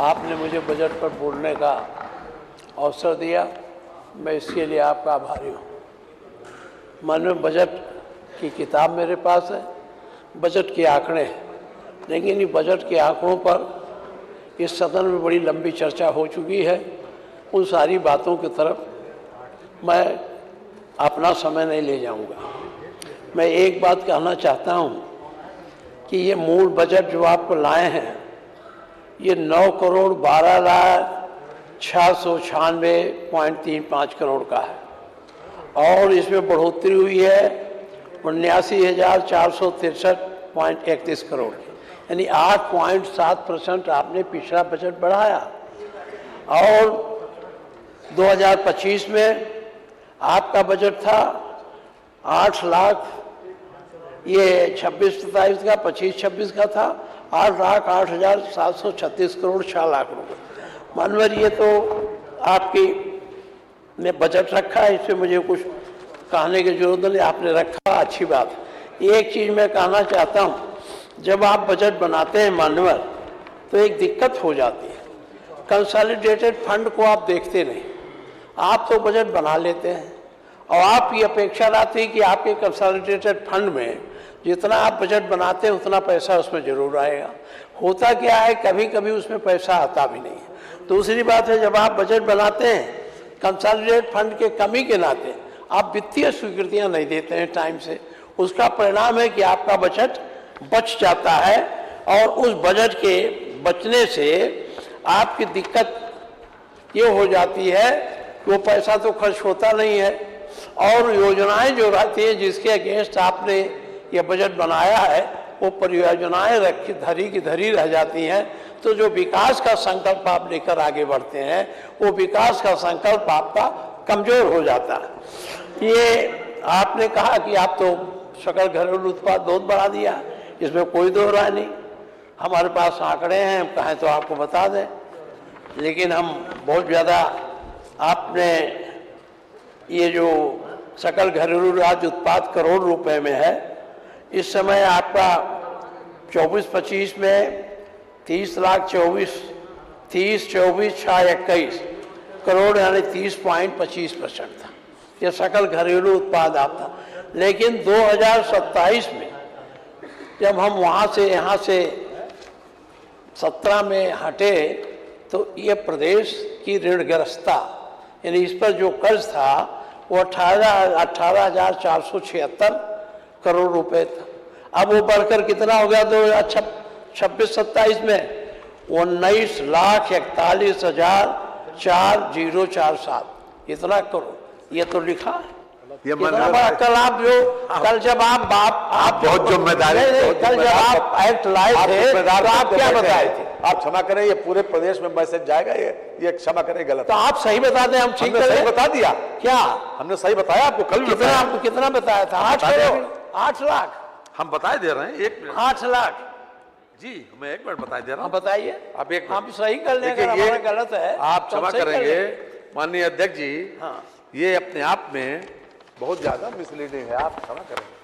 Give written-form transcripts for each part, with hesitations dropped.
आपने मुझे बजट पर बोलने का अवसर दिया, मैं इसके लिए आपका आभारी हूँ। माननीय बजट की किताब मेरे पास है, बजट के आंकड़े हैं, लेकिन ये बजट के आंकड़ों पर इस सदन में बड़ी लंबी चर्चा हो चुकी है। उन सारी बातों की तरफ मैं अपना समय नहीं ले जाऊंगा। मैं एक बात कहना चाहता हूं कि ये मूल बजट जो आपको लाए हैं, ये 9,12,696.35 करोड़ का है और इसमें बढ़ोतरी हुई है 79,463.31 करोड़ की, यानी 8.7% आपने पिछला बजट बढ़ाया। और 2025 में आपका बजट था 8 लाख, ये 26-27 का, 25-26 का था 8,08,736 करोड़ 6 लाख रुपए। मानवर ये तो आपकी ने बजट रखा है, इसमें मुझे कुछ कहने की जरूरत नहीं, आपने रखा, अच्छी बात। एक चीज मैं कहना चाहता हूँ, जब आप बजट बनाते हैं मानवर, तो एक दिक्कत हो जाती है। कंसोलिडेटेड फंड को आप देखते नहीं, आप तो बजट बना लेते हैं और आपकी अपेक्षा रहती है कि आपके कंसोलिडेटेड फंड में जितना आप बजट बनाते हैं उतना पैसा उसमें जरूर आएगा। होता क्या है, कभी कभी उसमें पैसा आता भी नहीं है। दूसरी बात है, जब आप बजट बनाते हैं कंसोलिडेटेड फंड के कमी के नाते आप वित्तीय स्वीकृतियां नहीं देते हैं टाइम से, उसका परिणाम है कि आपका बजट बच जाता है और उस बजट के बचने से आपकी दिक्कत ये हो जाती है कि वो पैसा तो खर्च होता नहीं है और योजनाएं जो रहती हैं जिसके अगेंस्ट आपने ये बजट बनाया है, वो परियोजनाएं रखी धरी की धरी रह जाती हैं। तो जो विकास का संकल्प आप लेकर आगे बढ़ते हैं, वो विकास का संकल्प आपका कमजोर हो जाता है। ये आपने कहा कि आप तो सकल घरेलू उत्पाद बहुत बढ़ा दिया, इसमें कोई दो राय नहीं। हमारे पास आंकड़े हैं, हम कहें तो आपको बता दें, लेकिन हम बहुत ज़्यादा आपने ये जो सकल घरेलू राज्य उत्पाद करोड़ रुपए में है, इस समय आपका 24-25 में 30,24,621 करोड़ यानी 30.25% था, ये सकल घरेलू उत्पाद आप था। लेकिन 2027 में जब हम वहाँ से यहाँ से 17 में हटे, तो ये प्रदेश की ऋणग्रस्तता यानी इस पर जो कर्ज था वो 18,476 करोड़ रुपए था। अब वो बढ़कर कितना हो गया 2026-27 में 19,41,40,047 इतना करोड़, ये तो लिखा है। कल आप जो कल जब आप बहुत जिम्मेदारी, कल जब आप एक्ट लाए थे तो आप क्या बताए थे? आप क्षमा करें, ये पूरे प्रदेश में मैसेज जाएगा, ये क्षमा करें गलत। तो आप सही बता दें, हम ठीक सही बता दिया। क्या हमने सही बताया आपको? कल कितना बताया था? 8 करोड़ 8 लाख हम बताए दे रहे हैं। 1 मिनट 8 लाख जी, मैं 1 मिनट बताए दे रहा हूँ। बताइए, आप एक आप सही कर लेंगे, ये गलत है आप क्षमा करेंगे माननीय अध्यक्ष जी। हाँ, ये अपने आप में बहुत ज्यादा मिसलीडिंग है, आप क्षमा करेंगे,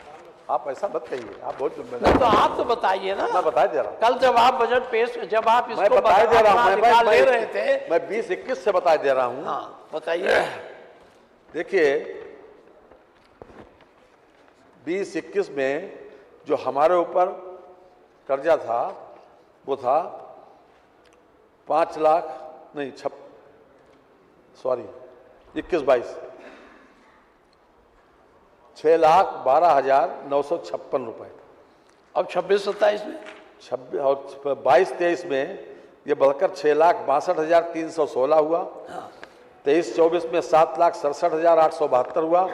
आप ऐसा मत कहिए, आप बहुत जिम्मेदार। तो आप तो बताइए ना, मैं बताए दे रहा हूँ। कल जब आप बजट पेश, जब आप इसको बताए दे रहा हूँ, ले रहे थे, मैं 20-21 से बताए दे रहा हूँ। हाँ बताइए। देखिए 20-21 में जो हमारे ऊपर कर्जा था वो था 5 लाख नहीं 21-22 6,12,956 रुपए। अब 26-27 में 26 और 22-23 में ये बढ़कर 6,62,316 हुआ। 23-24 में 7,67,872 हुआ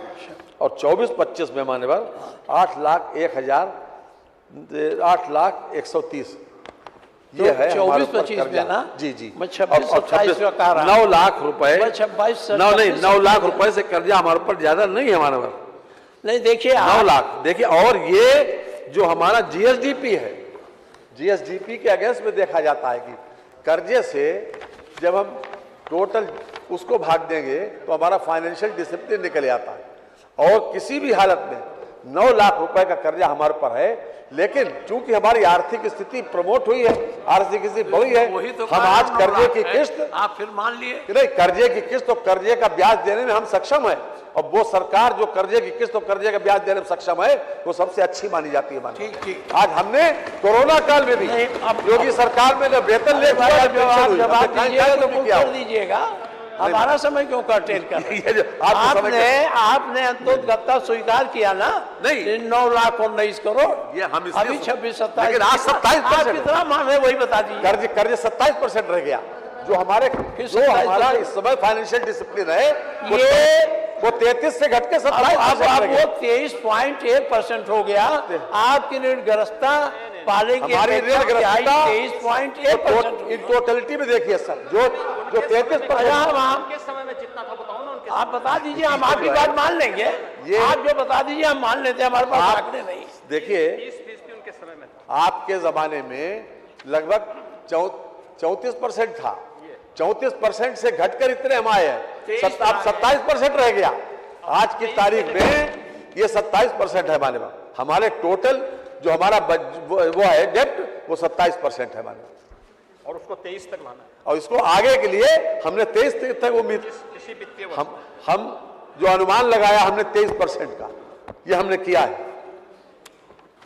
और 24-25 में मान्यवर 8,01,130। ये है 24-25 में ना? जी जी। मैं 26-27 का कह रहा हूं। 9 लाख रुपए, 9 लाख रुपए से कर्जा हमारे ऊपर ज्यादा नहीं है मान्यवर। नहीं देखिए 9 लाख देखिए। और ये जो हमारा जीएसडीपी है, जीएसडीपी के अगेंस्ट में देखा जाता है कि कर्जे से जब हम टोटल उसको भाग देंगे तो हमारा फाइनेंशियल डिसिप्लिन निकल आता है। और किसी भी हालत में 9 लाख रुपए का कर्जा हमारे पर है, लेकिन चूंकि हमारी आर्थिक स्थिति प्रमोट हुई है, आर्थिक स्थिति बढ़ी है, वही तो हम आज कर्जे की किस्त, आप फिर मान लिए कि नहीं, कर्जे की किस्त और कर्जे का ब्याज देने में हम सक्षम है, और वो सरकार जो कर्जे की किस्त और कर्जे का ब्याज देने में सक्षम है वो सबसे अच्छी मानी जाती है। ठीक ठीक। आज हमने कोरोना काल में भी योगी सरकार में वेतन ले दीजिएगा, हमारा समय क्यों कर्टेल कर आपने अंतोगत्ता स्वीकार किया ना, नहीं 9,19 करोड़, ये हम अभी 26-27, आज 27% कितना माने वही बता दीजिए। कर्ज 27% रह गया, जो हमारा इस समय फाइनेंशियल डिसिप्लिन है वो 33 से घट के 27% वो 23.1% हो गया। आपकी ऋणग्रस्ता पाले की हमारी ऋणग्रस्ता 23.1%। इन टोटलिटी में देखिए सर, जो 33% किस समय में जितना था बताओ ना, आप बता दीजिए, हम आपकी बात मान लेंगे। आप जो बता दीजिए हम मान लेते हैं, हमारे पास आंकड़े नहीं। देखिए 30% उनके समय में आपके जमाने में लगभग 34% था, 34% से घटकर इतने हम आए हैं, अब 27% रह गया। आज की तारीख में ये 27% है हमारे पास। हमारे टोटल जो हमारा वो है डेप्ट, वो 27% है हमारे पास, और उसको 23 तक लाना है, और इसको आगे के लिए हमने 23 तक उम्मीद, इसी वित्तीय वर्ष हम जो अनुमान लगाया हमने 23% का, ये हमने किया है।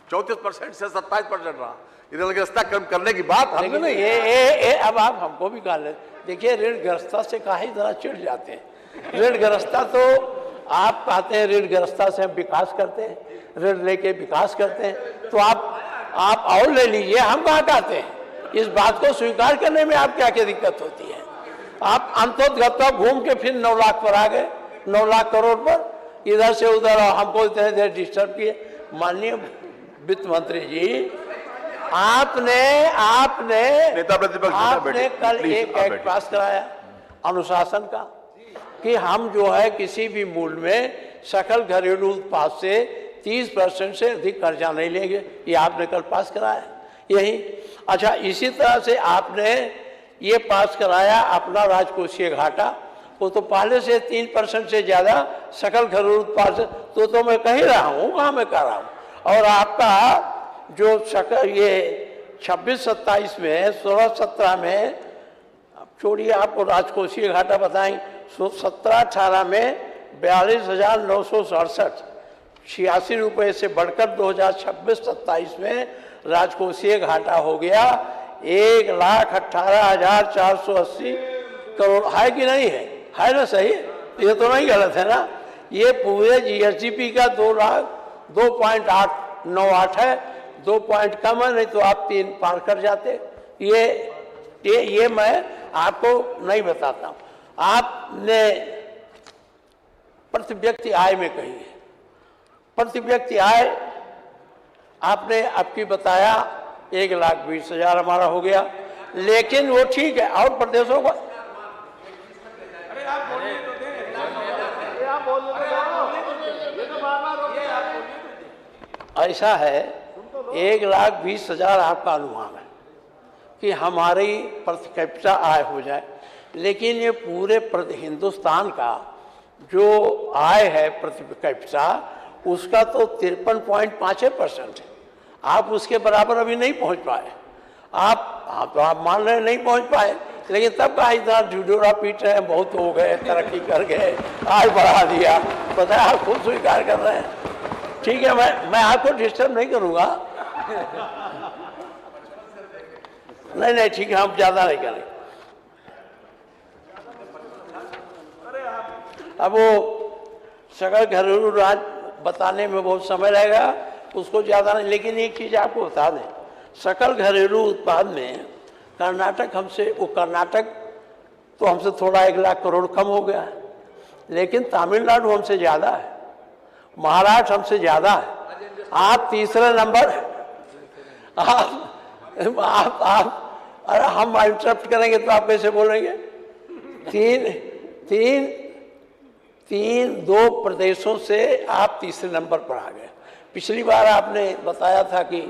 34% से 27% रहा, ऋणग्रस्ता कम करने की बात हमने नहीं। ये अब आप हमको भी कहा ले, देखिए ऋणग्रस्ता से काहे जरा चिढ़ जाते हैं। ऋणग्रस्ता तो आप कहते हैं ऋणग्रस्ता से हम विकास करते हैं, ऋण लेके विकास करते हैं, तो आप और ले लीजिए, हम कहाँ कहते हैं। इस बात को स्वीकार करने में आप क्या क्या दिक्कत होती है। आप अंतोगत्ता घूम के फिर 9 लाख पर आ गए, 9 लाख करोड़ पर, इधर से उधर हमको इतने देर डिस्टर्ब किए। माननीय वित्त मंत्री जी, आपने नेता प्रतिपक्ष आपने कल एक एक्ट पास कराया अनुशासन का, कि हम जो है किसी भी मूल्य में सकल घरेलू उत्पाद से 30% से अधिक कर्जा नहीं लेंगे। ये आपने कल पास कराया यही। अच्छा, इसी तरह से आपने ये पास कराया अपना राजकोषीय घाटा, वो तो पहले से 3% से ज्यादा सकल घरेलू उत्पाद से, तो मैं कह ही रहा हूँ, कहाँ मैं कह रहा हूँ। और आपका जो सकल ये 26-27 में, 16-17 में, छोड़िए आपको राजकोषीय घाटा बताएं, 17-18 में 42,967 86 रुपये से बढ़कर 2026-27 में राजकोषीय घाटा हो गया 1,18,480 करोड़। है कि नहीं है? है ना? सही, ये तो नहीं गलत है ना? ये पूरे जीएसडीपी का 2.898 है, 2 पॉइंट कम है, नहीं तो आप 3 पार कर जाते। ये मैं आपको नहीं बताता हूँ। आपने प्रति व्यक्ति आय में कही है, प्रति व्यक्ति आय आपने आपकी बताया 1,20,000 हमारा हो गया, लेकिन वो ठीक है। और प्रदेशों को ऐसा है 1,20,000 आपका अनुमान है कि हमारी प्रति कैपिटा आय हो जाए, लेकिन ये पूरे हिंदुस्तान का जो आय है प्रति कैपिटा, उसका तो 53.5% है। आप उसके बराबर अभी नहीं पहुंच पाए। तो आप मान रहे नहीं पहुंच पाए, लेकिन तब का इतना ढिढोरा पीट रहे हैं, बहुत हो गए, तरक्की कर गए, आय बढ़ा दिया, पता है, आप खुद स्वीकार कर रहे हैं। ठीक है, मैं आपको डिस्टर्ब नहीं करूंगा। नहीं ठीक है, हम ज्यादा नहीं करेंगे। अब वो सकल घरेलू राज बताने में बहुत समय लगेगा, उसको ज्यादा नहीं। लेकिन एक चीज आपको बता दें, सकल घरेलू उत्पाद में कर्नाटक तो हमसे थोड़ा 1 लाख करोड़ कम हो गया है, लेकिन तमिलनाडु हमसे ज्यादा है, महाराष्ट्र हमसे ज्यादा है। आप तीसरे नंबर, आप अरे हम इंटरप्ट करेंगे तो आप कैसे बोलेंगे? 2 प्रदेशों से आप तीसरे नंबर पर आ गए। पिछली बार आपने बताया था कि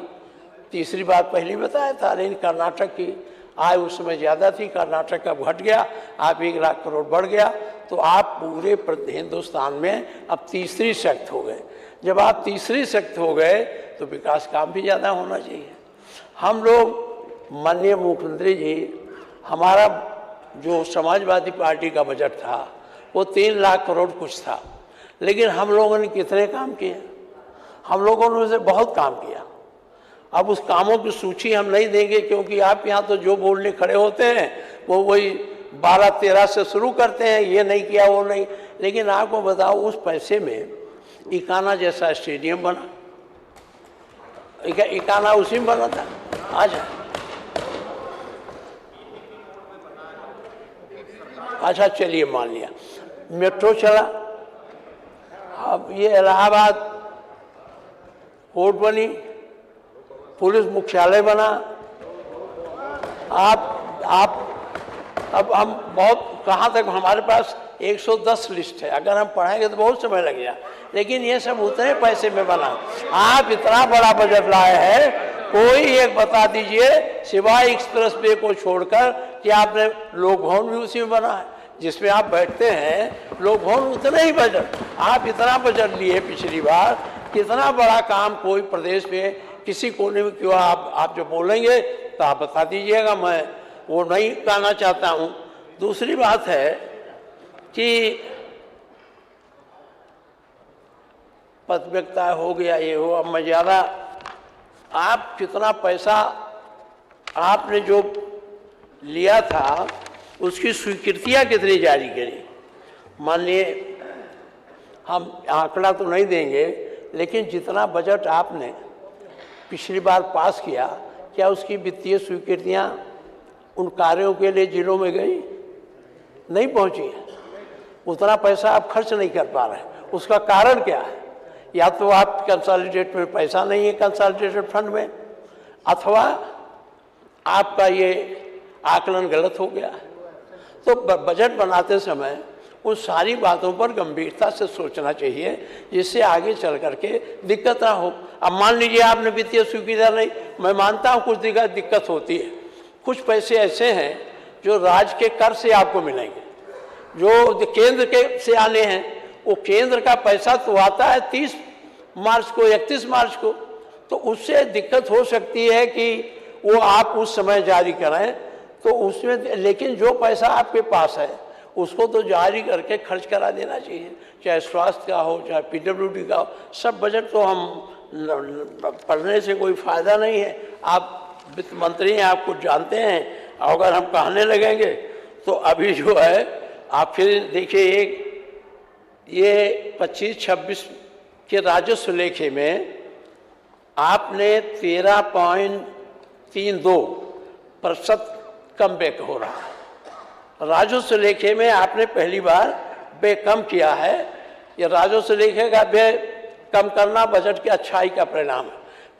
तीसरी बार पहले बताया था, लेकिन कर्नाटक की आय उस समय ज़्यादा थी, कर्नाटक का घट गया, आप 1 लाख करोड़ बढ़ गया, तो आप पूरे हिंदुस्तान में अब तीसरी शक्ति हो गए। जब आप तीसरी शक्ति हो गए तो विकास काम भी ज़्यादा होना चाहिए। हम लोग माननीय मुख्यमंत्री जी, हमारा जो समाजवादी पार्टी का बजट था वो 3 लाख करोड़ कुछ था, लेकिन हम लोगों ने कितने काम किए? हम लोगों ने उसे बहुत काम किया। अब उस कामों की सूची हम नहीं देंगे, क्योंकि आप यहाँ तो जो बोलने खड़े होते हैं वो वही 12-13 से शुरू करते हैं, ये नहीं किया वो नहीं। लेकिन आपको बताओ, उस पैसे में इकाना जैसा स्टेडियम बना, इकाना उसी में बना था। अच्छा चलिए मान लिया, मेट्रो चला, अब ये इलाहाबाद कोर्ट बनी, पुलिस मुख्यालय बना। आप अब हम बहुत कहाँ तक, हमारे पास 110 लिस्ट है, अगर हम पढ़ेंगे तो बहुत समय लग जाए, लेकिन ये सब उतने पैसे में बना। आप इतना बड़ा बजट लाए हैं, कोई एक बता दीजिए सिवाय एक्सप्रेस वे को छोड़कर कि आपने लोक भवन भी उसी में बना है जिसमें आप बैठते हैं। लोक भवन उतना ही बजट, आप इतना बजट लिए पिछली बार, कितना बड़ा काम कोई प्रदेश में किसी कोने में क्यों? आप जो बोलेंगे तो आप बता दीजिएगा, मैं वो नहीं कहना चाहता हूँ। दूसरी बात है कि पदव्यक्ता हो गया, ये हो, अब मैं ज़्यादा, आप कितना पैसा आपने जो लिया था उसकी स्वीकृतियाँ कितनी जारी करी? मानिए हम आंकड़ा तो नहीं देंगे, लेकिन जितना बजट आपने पिछली बार पास किया, क्या उसकी वित्तीय स्वीकृतियाँ उन कार्यों के लिए जिलों में गई? नहीं पहुँची है। उतना पैसा आप खर्च नहीं कर पा रहे, उसका कारण क्या है? या तो आप कंसोलिडेट में पैसा नहीं है, कंसोलिडेटेड फंड में, अथवा आपका ये आकलन गलत हो गया है। तो बजट बनाते समय उन सारी बातों पर गंभीरता से सोचना चाहिए, जिससे आगे चल करके दिक्कत ना हो। अब मान लीजिए आपने वित्तीय स्वीकृति नहीं, मैं मानता हूँ कुछ दिक्कत होती है। कुछ पैसे ऐसे हैं जो राज्य के कर से आपको मिलेंगे, जो केंद्र के से आने हैं, वो केंद्र का पैसा तो आता है 30 मार्च को, 31 मार्च को, तो उससे दिक्कत हो सकती है कि वो आप उस समय जारी करें, तो उसमें, लेकिन जो पैसा आपके पास है उसको तो जारी करके खर्च करा देना चाहिए, चाहे स्वास्थ्य का हो, चाहे पीडब्ल्यूडी का हो। सब बजट तो हम पढ़ने से कोई फ़ायदा नहीं है। आप वित्त मंत्री हैं, आप कुछ जानते हैं, अगर हम कहने लगेंगे तो अभी जो है आप फिर देखिए, ये 25-26 के राजस्व लेखे में आपने 13.32% कम व्यय हो रहा है। राजस्व लेखे में आपने पहली बार व्यय कम किया है। ये राजस्व लेखे का व्यय कम करना बजट की अच्छाई का परिणाम है।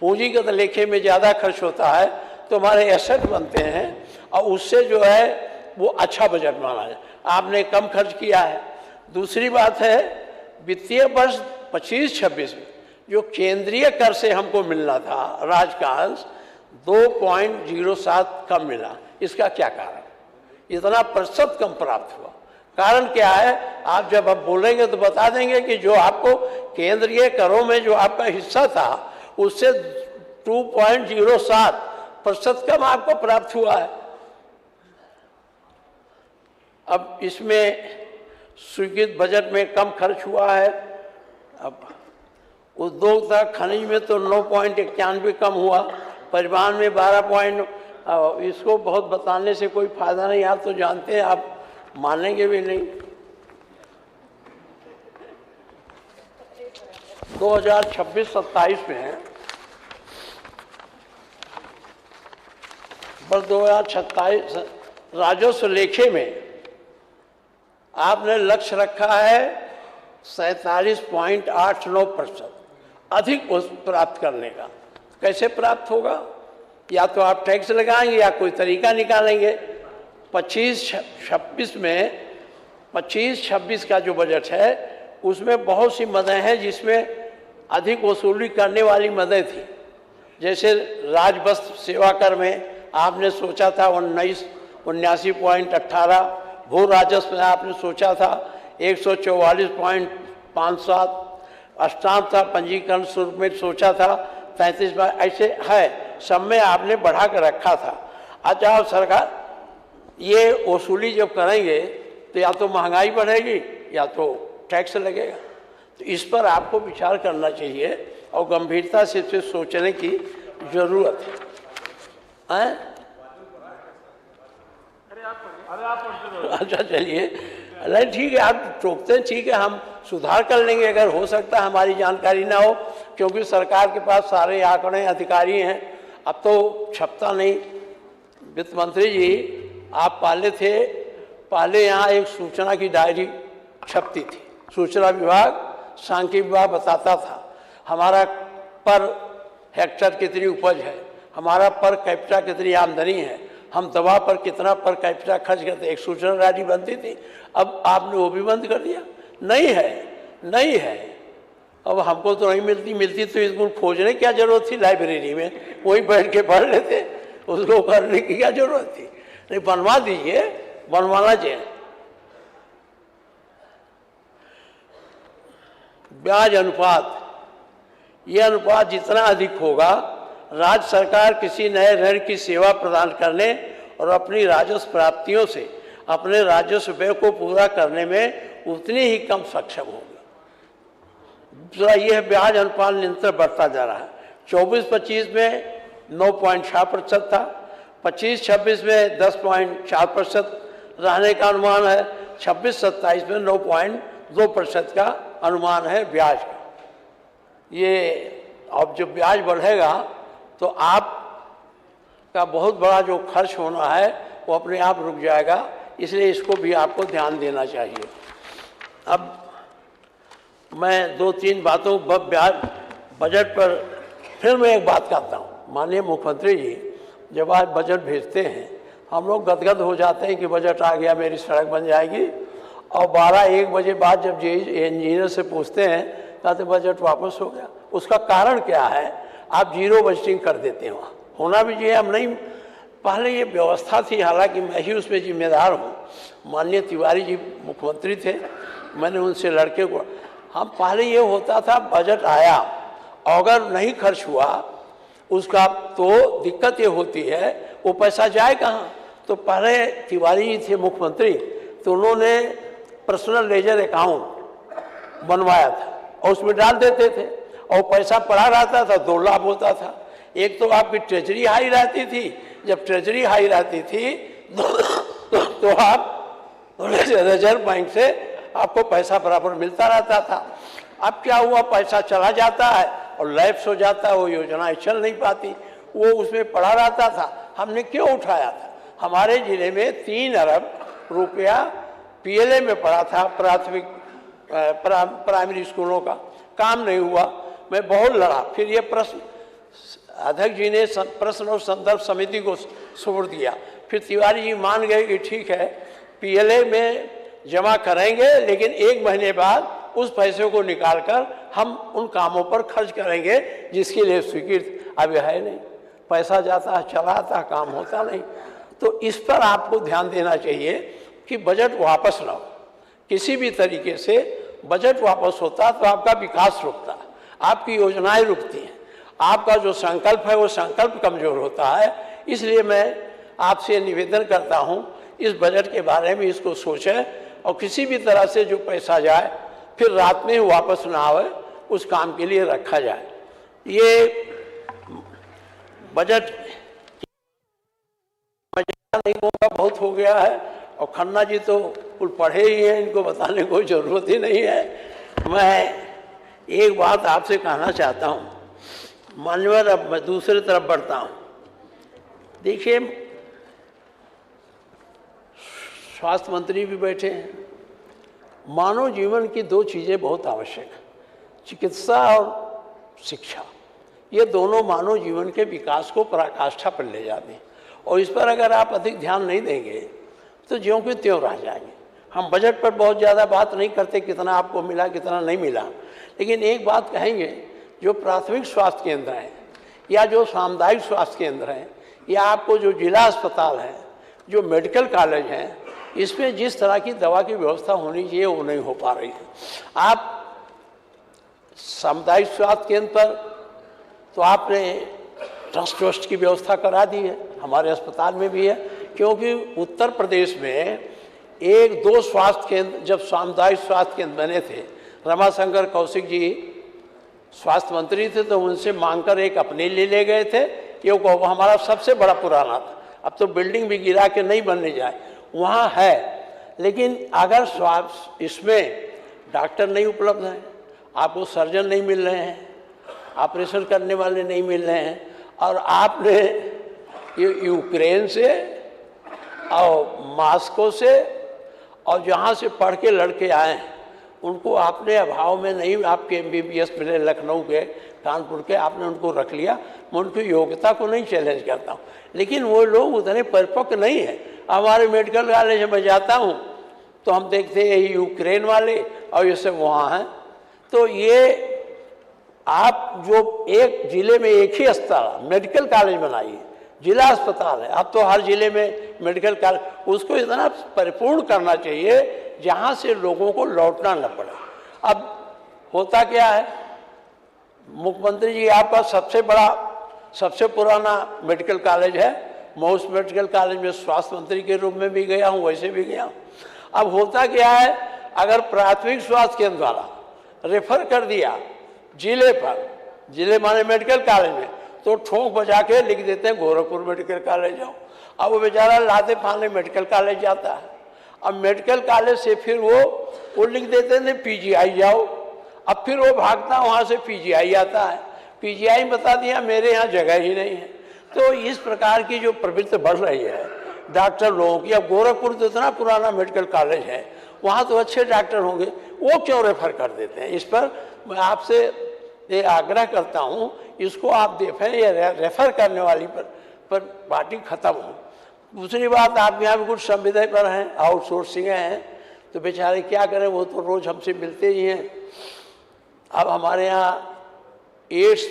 पूंजीगत लेखे में ज़्यादा खर्च होता है तो हमारे एसेट बनते हैं, और उससे जो है वो अच्छा बजट माना है। आपने कम खर्च किया है। दूसरी बात है, वित्तीय वर्ष 25-26 में जो केंद्रीय कर से हमको मिलना था, राज्य का अंश 2.07 कम मिला। इसका क्या कारण? इतना प्रतिशत कम प्राप्त हुआ, कारण क्या है? आप जब अब बोलेंगे तो बता देंगे कि जो आपको केंद्रीय करों में जो आपका हिस्सा था उससे 2.07% कम आपको प्राप्त हुआ है। अब इसमें स्वीकृत बजट में कम खर्च हुआ है। अब उद्योग तथा खनिज में तो 9.91 कम हुआ, परिवहन में 12 इसको बहुत बताने से कोई फायदा नहीं, आप तो जानते हैं, आप मानेंगे भी नहीं। 2026-27 में वर्ष 2027 राजस्व लेखे में आपने लक्ष्य रखा है 47.89% अधिक प्राप्त करने का। कैसे प्राप्त होगा? या तो आप टैक्स लगाएंगे या कोई तरीका निकालेंगे। 25-26 में 25-26 का जो बजट है उसमें बहुत सी मदें हैं जिसमें अधिक वसूली करने वाली मदें थी। जैसे राजवस्त्र सेवा कर में आपने सोचा था 79.18, भू राजस्व में आपने सोचा था 144.57, अष्टांत था, पंजीकरण शुल्क में सोचा था 33 बार, ऐसे है सब में आपने बढ़ा कर रखा था। अच्छा, अब सरकार ये वसूली जब करेंगे तो या तो महंगाई बढ़ेगी या तो टैक्स लगेगा, तो इस पर आपको विचार करना चाहिए और गंभीरता से इसे सोचने की जरूरत है। अच्छा चलिए, अरे ठीक है, आप टोकते हैं, ठीक है, हम सुधार कर लेंगे अगर हो सकता है हमारी जानकारी ना हो, क्योंकि सरकार के पास सारे आंकड़े अधिकारी हैं, अब तो छपता नहीं। वित्त मंत्री जी, आप पहले यहाँ एक सूचना की डायरी छपती थी, सूचना विभाग, सांख्यिकी विभाग बताता था हमारा पर हेक्टर कितनी उपज है, हमारा पर कैपिटा कितनी आमदनी है, हम दवा पर कितना पर कैपिटा खर्च करते, एक सूचना डायरी बनती थी। अब आपने वो भी बंद कर दिया, नहीं है। अब हमको तो नहीं मिलती तो इसको खोजने की क्या जरूरत थी, लाइब्रेरी में वही बैठ के पढ़ लेते, उसको करने की क्या जरूरत थी। नहीं, बनवा दीजिए, बनवाना चाहिए। ब्याज अनुपात, यह अनुपात जितना अधिक होगा, राज्य सरकार किसी नए ऋण की सेवा प्रदान करने और अपनी राजस्व प्राप्तियों से अपने राजस्व व्यय को पूरा करने में उतनी ही कम सक्षम होगी। दूसरा यह ब्याज अनुपात निरंतर बढ़ता जा रहा है। 24-25 में 9.6% था, 25-26 में 10.4% रहने का अनुमान है, 26-27 में 9.2% का अनुमान है ब्याज का। ये अब जब ब्याज बढ़ेगा तो आपका बहुत बड़ा जो खर्च होना है वो अपने आप रुक जाएगा, इसलिए इसको भी आपको ध्यान देना चाहिए। अब मैं 2-3 बातों बजट पर फिर मैं एक बात कहता हूँ। माननीय मुख्यमंत्री जी जब आज बजट भेजते हैं, हम लोग गदगद हो जाते हैं कि बजट आ गया, मेरी सड़क बन जाएगी, और 12-1 बजे बाद जब इंजीनियर से पूछते हैं कहते बजट वापस हो गया। उसका कारण क्या है, आप जीरो बजटिंग कर देते हैं। वहाँ होना भी चाहिए, हम नहीं, पहले ये व्यवस्था थी, हालांकि मैं ही उसमें जिम्मेदार हूँ। माननीय तिवारी जी मुख्यमंत्री थे, मैंने उनसे लड़के को, हम पहले ये होता था बजट आया, अगर नहीं खर्च हुआ उसका तो दिक्कत ये होती है वो पैसा जाए कहाँ। तो पहले तिवारी जी थे मुख्यमंत्री, तो उन्होंने पर्सनल लेजर अकाउंट बनवाया था और उसमें डाल देते थे और पैसा पड़ा रहता था, 2 लाभ होता था। एक तो आपकी ट्रेजरी हाई रहती थी, जब ट्रेजरी हाई रहती थी तो आप रिजर्व बैंक से आपको पैसा बराबर मिलता रहता था। अब क्या हुआ, पैसा चला जाता है और लैप्स हो जाता है, वो योजनाएं चल नहीं पाती, वो उसमें पड़ा रहता था। हमने क्यों उठाया था, हमारे जिले में 3 अरब रुपया पीएलए में पड़ा था, प्राथमिक प्राइमरी स्कूलों का, काम नहीं हुआ। मैं बहुत लड़ा, फिर ये प्रश्न अध्यक्ष जी ने प्रश्न और संदर्भ समिति को सौंप दिया, फिर तिवारी जी मान गए कि ठीक है पीएलए में जमा करेंगे, लेकिन 1 महीने बाद उस पैसे को निकालकर हम उन कामों पर खर्च करेंगे जिसके लिए स्वीकृत अभी है नहीं, पैसा जाता है चला आता, काम होता नहीं। तो इस पर आपको ध्यान देना चाहिए कि बजट वापस लाओ, किसी भी तरीके से बजट वापस होता तो आपका विकास रुकता, आपकी योजनाएं रुकती हैं, आपका जो संकल्प है वो संकल्प कमजोर होता है। इसलिए मैं आपसे निवेदन करता हूं इस बजट के बारे में इसको सोचें और किसी भी तरह से जो पैसा जाए फिर रात में वापस ना आवे, उस काम के लिए रखा जाए। ये बजट नहीं होगा, बहुत हो गया है, और खन्ना जी तो कुल पढ़े ही हैं, इनको बताने की कोई ज़रूरत ही नहीं है। मैं एक बात आपसे कहना चाहता हूँ मान्यवर, अब मैं दूसरी तरफ बढ़ता हूँ। देखिए, स्वास्थ्य मंत्री भी बैठे हैं। मानव जीवन की 2 चीज़ें बहुत आवश्यक हैं, चिकित्सा और शिक्षा। ये दोनों मानव जीवन के विकास को पराकाष्ठा पर ले जाते हैं, और इस पर अगर आप अधिक ध्यान नहीं देंगे तो ज्यों के त्यों रह जाएंगे। हम बजट पर बहुत ज़्यादा बात नहीं करते, कितना आपको मिला कितना नहीं मिला, लेकिन एक बात कहेंगे, जो प्राथमिक स्वास्थ्य केंद्र हैं या जो सामुदायिक स्वास्थ्य केंद्र हैं या आपको जो जिला अस्पताल हैं, जो मेडिकल कॉलेज हैं, इसमें जिस तरह की दवा की व्यवस्था होनी चाहिए वो नहीं हो पा रही है। आप सामुदायिक स्वास्थ्य केंद्र पर तो आपने ट्रस्ट की व्यवस्था करा दी है, हमारे अस्पताल में भी है, क्योंकि उत्तर प्रदेश में 1-2 स्वास्थ्य केंद्र जब सामुदायिक स्वास्थ्य केंद्र बने थे, रमाशंकर कौशिक जी स्वास्थ्य मंत्री थे तो उनसे मांगकर एक अपने लिए ले गए थे, ये वो हमारा सबसे बड़ा पुराना था। अब तो बिल्डिंग भी गिरा के नहीं बनने जाए, वहाँ है, लेकिन अगर स्वास्थ्य इसमें डॉक्टर नहीं उपलब्ध हैं, आपको सर्जन नहीं मिल रहे हैं, ऑपरेशन करने वाले नहीं मिल रहे हैं, और आपने ये यूक्रेन से और मास्को से और जहाँ से पढ़ के लड़के आए हैं उनको आपने अभाव में नहीं, आपके MBBS मिले लखनऊ के, कानपुर के, आपने उनको रख लिया। मैं उनकी योग्यता को नहीं चैलेंज करता हूँ, लेकिन वो लोग उतने परिपक्व नहीं है। हमारे मेडिकल कॉलेज में जाता हूँ तो हम देखते हैं यूक्रेन वाले और ये सब वहाँ हैं। तो ये आप जो एक जिले में एक ही अस्पताल मेडिकल कॉलेज बनाइए, जिला अस्पताल है, अब तो हर जिले में मेडिकल कॉलेज, उसको इतना परिपूर्ण करना चाहिए जहाँ से लोगों को लौटना न पड़े। अब होता क्या है, मुख्यमंत्री जी आपका सबसे पुराना मेडिकल कॉलेज है, मैं उस मेडिकल कॉलेज में स्वास्थ्य मंत्री के रूप में भी गया हूँ, वैसे भी गया हूँ। अब होता क्या है, अगर प्राथमिक स्वास्थ्य केंद्र द्वारा रेफर कर दिया जिले पर, जिले माने मेडिकल कॉलेज में, तो ठोंक बजा के लिख देते हैं गोरखपुर मेडिकल कॉलेज जाओ। अब वो बेचारा लाते फाने मेडिकल कॉलेज जाता है, अब मेडिकल कॉलेज से फिर वो लिख देते हैं PGI जाओ, अब फिर वो भागता वहाँ से PGI आता है, PGI बता दिया मेरे यहाँ जगह ही नहीं है। तो इस प्रकार की जो प्रवृत्ति बढ़ रही है डॉक्टर लोगों की, अब गोरखपुर तो इतना पुराना मेडिकल कॉलेज है, वहाँ तो अच्छे डॉक्टर होंगे, वो क्यों रेफर कर देते हैं? इस पर मैं आपसे ये आग्रह करता हूँ, इसको आप देखें, ये रेफर करने वाली पर पार्टी खत्म हो। दूसरी बात, आप यहाँ भी कुछ संविदा पर हैं, आउटसोर्सिंग हैं, तो बेचारे क्या करें, वो तो रोज़ हमसे मिलते ही हैं। अब हमारे यहाँ एड्स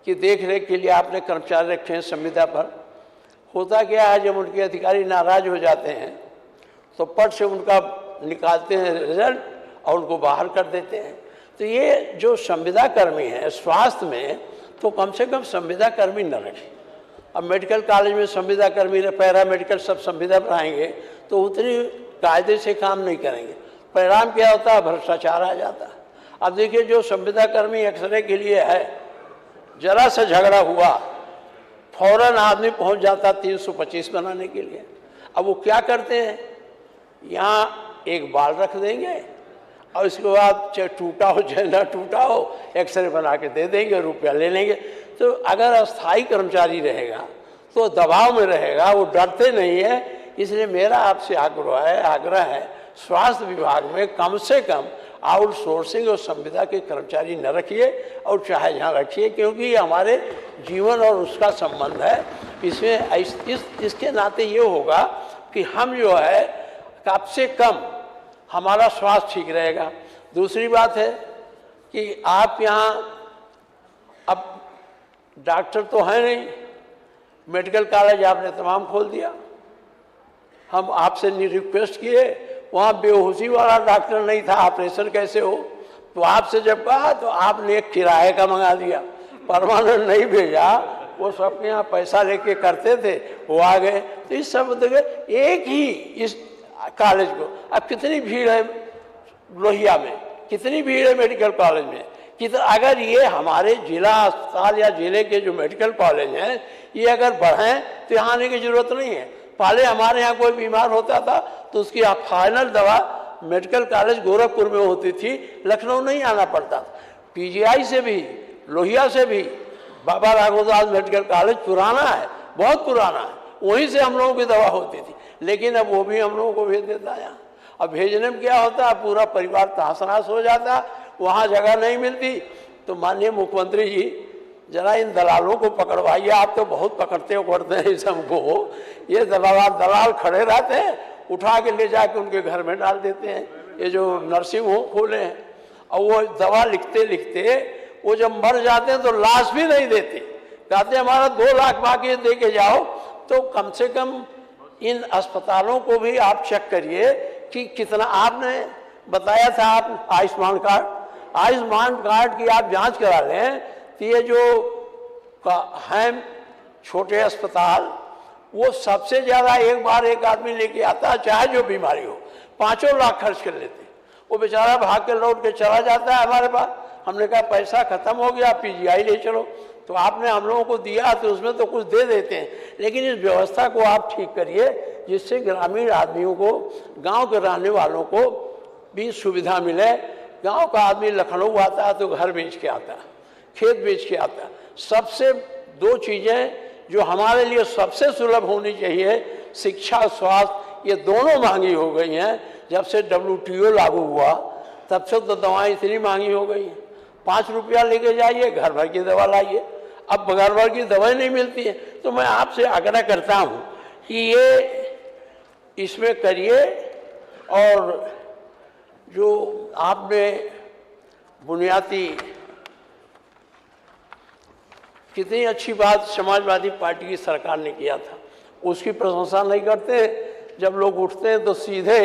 की देख रेख के लिए आपने कर्मचारी रखे हैं संविदा पर। होता क्या है, जब उनके अधिकारी नाराज हो जाते हैं तो पद से उनका निकालते हैं रिजल्ट और उनको बाहर कर देते हैं। तो ये जो संविदा कर्मी हैं स्वास्थ्य में, तो कम से कम संविदा कर्मी न रखें। अब मेडिकल कॉलेज में संविदा कर्मी, पैरा मेडिकल सब संविदा पर आएंगे तो उतनी कायदे से काम नहीं करेंगे, परिणाम क्या होता है, भ्रष्टाचार आ जाता है। अब देखिए, जो संविदा कर्मी एक्सरे के लिए है, जरा सा झगड़ा हुआ फौरन आदमी पहुंच जाता 325 बनाने के लिए। अब वो क्या करते हैं, यहाँ एक बाल रख देंगे और इसके बाद चाहे टूटा हो चाहे ना टूटा हो, एक्सरे बना के दे देंगे, रुपया ले लेंगे। तो अगर अस्थायी कर्मचारी रहेगा तो दबाव में रहेगा, वो डरते नहीं है। इसलिए मेरा आपसे आग्रह है स्वास्थ्य विभाग में कम से कम आउटसोर्सिंग और संविदा के कर्मचारी न रखिए, और चाहे जहाँ रखिए, क्योंकि ये हमारे जीवन और उसका संबंध है। इसमें इसके नाते ये होगा कि हम जो है कम से कम हमारा स्वास्थ्य ठीक रहेगा। दूसरी बात है कि आप यहाँ अब डॉक्टर तो है नहीं, मेडिकल कॉलेज आपने तमाम खोल दिया। हम आपसे रिक्वेस्ट किए, वहाँ बेहोशी वाला डॉक्टर नहीं था, ऑपरेशन कैसे हो, तो आपसे जब कहा तो आपने एक किराए का मंगा दिया, परमानेंट नहीं भेजा। वो सबके यहाँ पैसा लेके करते थे, वो आ गए। तो इस सब एक ही इस कॉलेज को, अब कितनी भीड़ है लोहिया में, कितनी भीड़ है मेडिकल कॉलेज में, अगर ये हमारे जिला अस्पताल या जिले के जो मेडिकल कॉलेज हैं ये अगर बढ़ें तो यहाँ आने की जरूरत नहीं है। पहले हमारे यहाँ कोई बीमार होता था तो उसकी फाइनल दवा मेडिकल कॉलेज गोरखपुर में होती थी, लखनऊ नहीं आना पड़ता था। PGI से भी, लोहिया से भी, बाबा राघवदास मेडिकल कॉलेज पुराना है, बहुत पुराना है, वहीं से हम लोगों की दवा होती थी। लेकिन अब वो भी हम लोगों को भेज देता है। अब भेजने में क्या होता है, पूरा परिवार तहस-नहस हो जाता, वहाँ जगह नहीं मिलती। तो माननीय मुख्यमंत्री जी जरा इन दलालों को पकड़वाइए, आप तो बहुत पकड़ते हैं इस हमको। ये दलाल खड़े रहते हैं, उठा के ले जाके उनके घर में डाल देते हैं। ये जो नर्सिंग होम खोले हैं, और वो दवा लिखते लिखते वो जब मर जाते हैं तो लाश भी नहीं देते, कहते हमारा 2 लाख बाकी दे के जाओ। तो कम से कम इन अस्पतालों को भी आप चेक करिए कि कितना। आपने बताया था आप आयुष्मान कार्ड की आप जांच करा लें तो ये जो हैं छोटे अस्पताल, वो सबसे ज़्यादा एक बार एक आदमी लेके आता है, चाहे जो बीमारी हो, 5 लाख खर्च कर लेते हैं। वो बेचारा भाग के लौट के चला जाता है हमारे पास। हमने कहा पैसा खत्म हो गया, पीजीआई ले चलो। तो आपने हम लोगों को दिया तो उसमें तो कुछ दे देते हैं, लेकिन इस व्यवस्था को आप ठीक करिए जिससे ग्रामीण आदमियों को, गांव के रहने वालों को भी सुविधा मिले। गांव का आदमी लखनऊ आता है तो घर बेच के आता है, खेत बेच के आता है। सबसे 2 चीज़ें जो हमारे लिए सबसे सुलभ होनी चाहिए, शिक्षा, स्वास्थ्य, ये दोनों महंगी हो गई हैं। जब से WTO लागू हुआ तब से तो दवाएं इतनी महंगी हो गई हैं। 5 रुपया लेके जाइए, घर भर की दवा लाइए। अब घर भर की दवाई नहीं मिलती है। तो मैं आपसे आग्रह करता हूँ कि ये इसमें करिए। और जो आपने बुनियादी, कितनी अच्छी बात समाजवादी पार्टी की सरकार ने किया था, उसकी प्रशंसा नहीं करते। जब लोग उठते हैं तो सीधे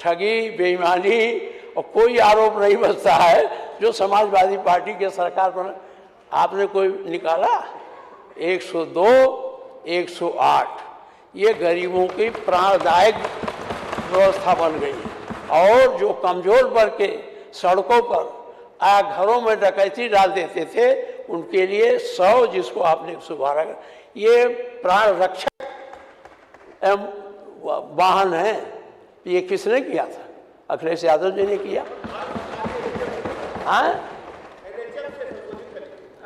ठगी, बेईमानी और कोई आरोप नहीं बचता है जो समाजवादी पार्टी के सरकार पर आपने कोई निकाला। 102, 108 ये गरीबों की प्राणदायक व्यवस्था बन गई है। और जो कमजोर वर्ग के सड़कों पर घरों में डकैती डाल देते थे, उनके लिए 100, जिसको आपने 112, ये प्राण रक्षक वाहन है। ये किसने किया था? अखिलेश यादव जी ने किया। हाँ,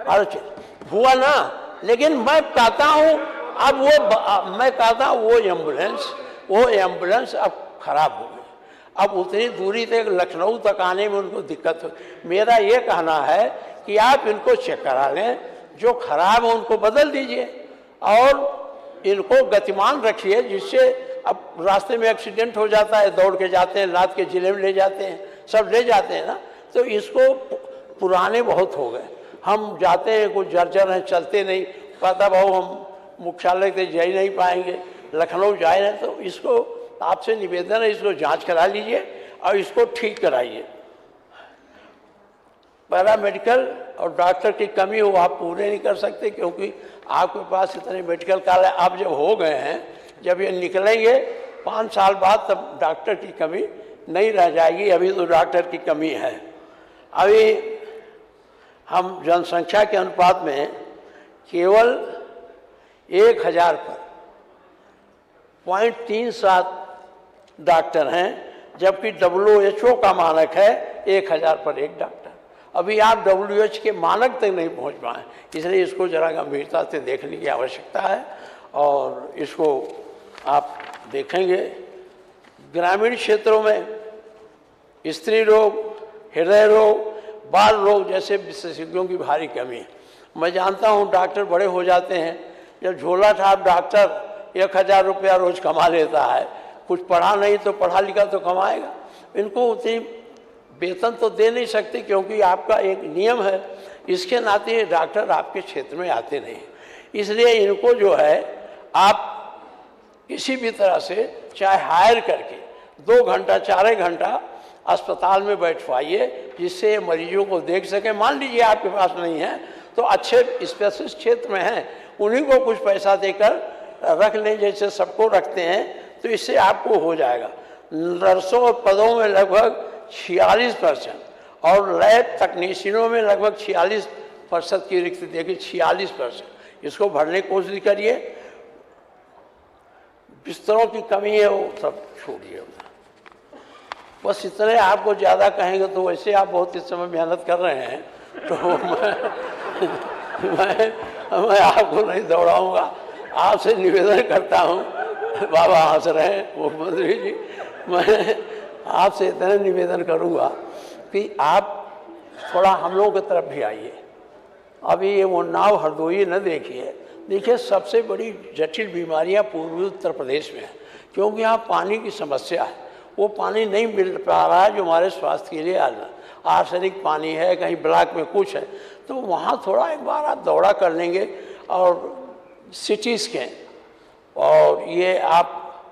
अरे हुआ ना, लेकिन मैं कहता हूँ अब मैं कहता हूँ वो एम्बुलेंस अब खराब हो गई। अब उतनी दूरी तक लखनऊ तक आने में उनको दिक्कत हो। मेरा ये कहना है कि आप इनको चेक करा लें, जो खराब है उनको बदल दीजिए और इनको गतिमान रखिए, जिससे अब रास्ते में एक्सीडेंट हो जाता है, दौड़ के जाते हैं, लाद के जिले में ले जाते हैं, सब ले जाते हैं ना। तो इसको पुराने बहुत हो गए। हम जाते हैं, कुछ जर्जर हैं, चलते नहीं, कहता भाऊ हम मुख्यालय से जा ही नहीं पाएंगे, लखनऊ जाए नहीं। तो इसको आपसे निवेदन है, इसको जांच करा लीजिए और इसको ठीक कराइए। पैरामेडिकल और डॉक्टर की कमी हो आप पूरे नहीं कर सकते, क्योंकि आपके पास इतने मेडिकल कॉलेज आप जब हो गए हैं, जब ये निकलेंगे 5 साल बाद, तब डॉक्टर की कमी नहीं रह जाएगी। अभी तो डॉक्टर की कमी है। अभी हम जनसंख्या के अनुपात में केवल 1000 पर 0.37 डॉक्टर हैं, जबकि WHO का मानक है 1000 पर 1 डॉक्टर। अभी आप WHO के मानक तक नहीं पहुंच पाए, इसलिए इसको जरा गंभीरता से देखने की आवश्यकता है। और इसको आप देखेंगे ग्रामीण क्षेत्रों में स्त्री रोग, हृदय रोग, बाल रोग जैसे विशेषज्ञों की भारी कमी है। मैं जानता हूँ डॉक्टर बड़े हो जाते हैं, जब झोला छाप डॉक्टर 1000 रुपया रोज कमा लेता है, कुछ पढ़ा नहीं तो पढ़ा लिखा तो कमाएगा। इनको उतनी वेतन तो दे नहीं सकते, क्योंकि आपका एक नियम है, इसके नाते डॉक्टर आपके क्षेत्र में आते नहीं। इसलिए इनको जो है आप किसी भी तरह से चाहे हायर करके 2 घंटा 4 घंटा अस्पताल में बैठवाइए, जिससे मरीजों को देख सके। मान लीजिए आपके पास नहीं है तो अच्छे स्पेशलिस्ट क्षेत्र में हैं, उन्हीं को कुछ पैसा देकर रख लें, जैसे सबको रखते हैं, तो इससे आपको हो जाएगा। नर्सों पदों में लगभग 46% और लैब तकनीशियनों में लगभग 46% की रिक्ति देखिए, 46%। इसको भरने की कोशिश करिए। बिस्तरों की कमी है, वो सब छोड़िए। बस इतने आपको ज़्यादा कहेंगे तो वैसे आप बहुत इस समय मेहनत कर रहे हैं, तो मैं आपको नहीं दौड़ाऊंगा। आपसे निवेदन करता हूँ, बाबा हंस रहे हैं मुख्यमंत्री जी, मैं आपसे इतना निवेदन करूँगा कि आप थोड़ा हम लोगों की तरफ भी आइए। अभी ये उन्नाव हरदोई न देखिए सबसे बड़ी जटिल बीमारियां पूर्वी उत्तर प्रदेश में है, क्योंकि यहाँ पानी की समस्या है। वो पानी नहीं मिल पा रहा है जो हमारे स्वास्थ्य के लिए आर्सेनिक पानी है, कहीं ब्लॉक में कुछ है। तो वहाँ थोड़ा एक बार आप दौरा कर लेंगे और सिटी स्कैन और ये आप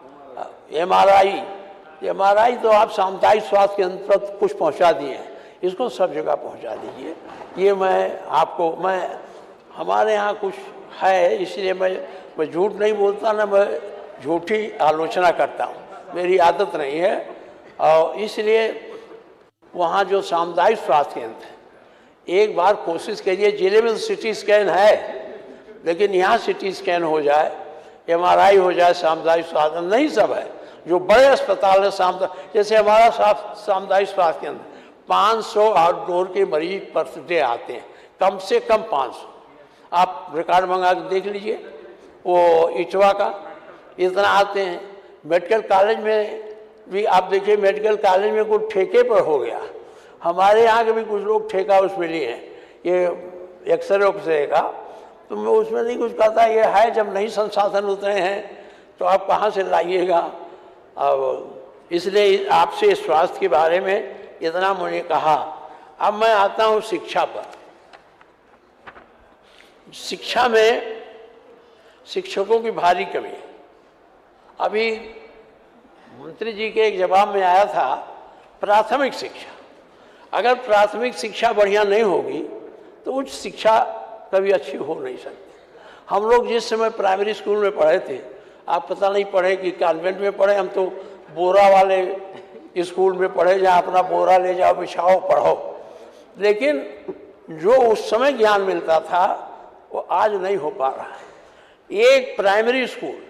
एमआरआई तो आप सामुदायिक स्वास्थ्य केंद्र पर कुछ पहुंचा दिए हैं, इसको सब जगह पहुंचा दीजिए। ये मैं हमारे यहाँ कुछ है, इसलिए मैं झूठ नहीं बोलता ना, मैं झूठी आलोचना करता हूँ, मेरी आदत नहीं है। और इसलिए वहाँ जो सामुदायिक स्वास्थ्य केंद्र है, एक बार कोशिश करिए, जिले में तो सिटी स्कैन है, लेकिन यहाँ सिटी स्कैन हो जाए, एमआरआई हो जाए, सामुदायिक स्वास्थ्य नहीं सब है। जो बड़े अस्पताल है जैसे हमारा सामुदायिक स्वास्थ्य केंद्र, 500 आउटडोर के मरीज पर डे आते हैं, कम से कम 500। आप रिकॉर्ड मंगा के देख लीजिए, वो इटवा का इतना आते हैं। मेडिकल कॉलेज में भी आप देखिए, मेडिकल कॉलेज में कुछ ठेके पर हो गया, हमारे यहाँ के भी कुछ लोग ठेका उसमें लिए हैं, ये एक्सरे का, तो मैं उसमें नहीं कुछ कहता, ये है जब नहीं संसाधन उतरे हैं तो आप कहाँ से लाइएगा। अब इसलिए आपसे स्वास्थ्य के बारे में इतना मुझे कहा। अब मैं आता हूँ शिक्षा पर। शिक्षा में शिक्षकों की भारी कमी है। अभी मंत्री जी के एक जवाब में आया था, प्राथमिक शिक्षा, अगर प्राथमिक शिक्षा बढ़िया नहीं होगी तो उच्च शिक्षा कभी अच्छी हो नहीं सकती। हम लोग जिस समय प्राइमरी स्कूल में पढ़े थे, आप पता नहीं पढ़े कि कॉन्वेंट में पढ़े, हम तो बोरा वाले स्कूल में पढ़े, जहाँ अपना बोरा ले जाओ, बिछाओ, पढ़ो। लेकिन जो उस समय ज्ञान मिलता था वो आज नहीं हो पा रहा है। एक प्राइमरी स्कूल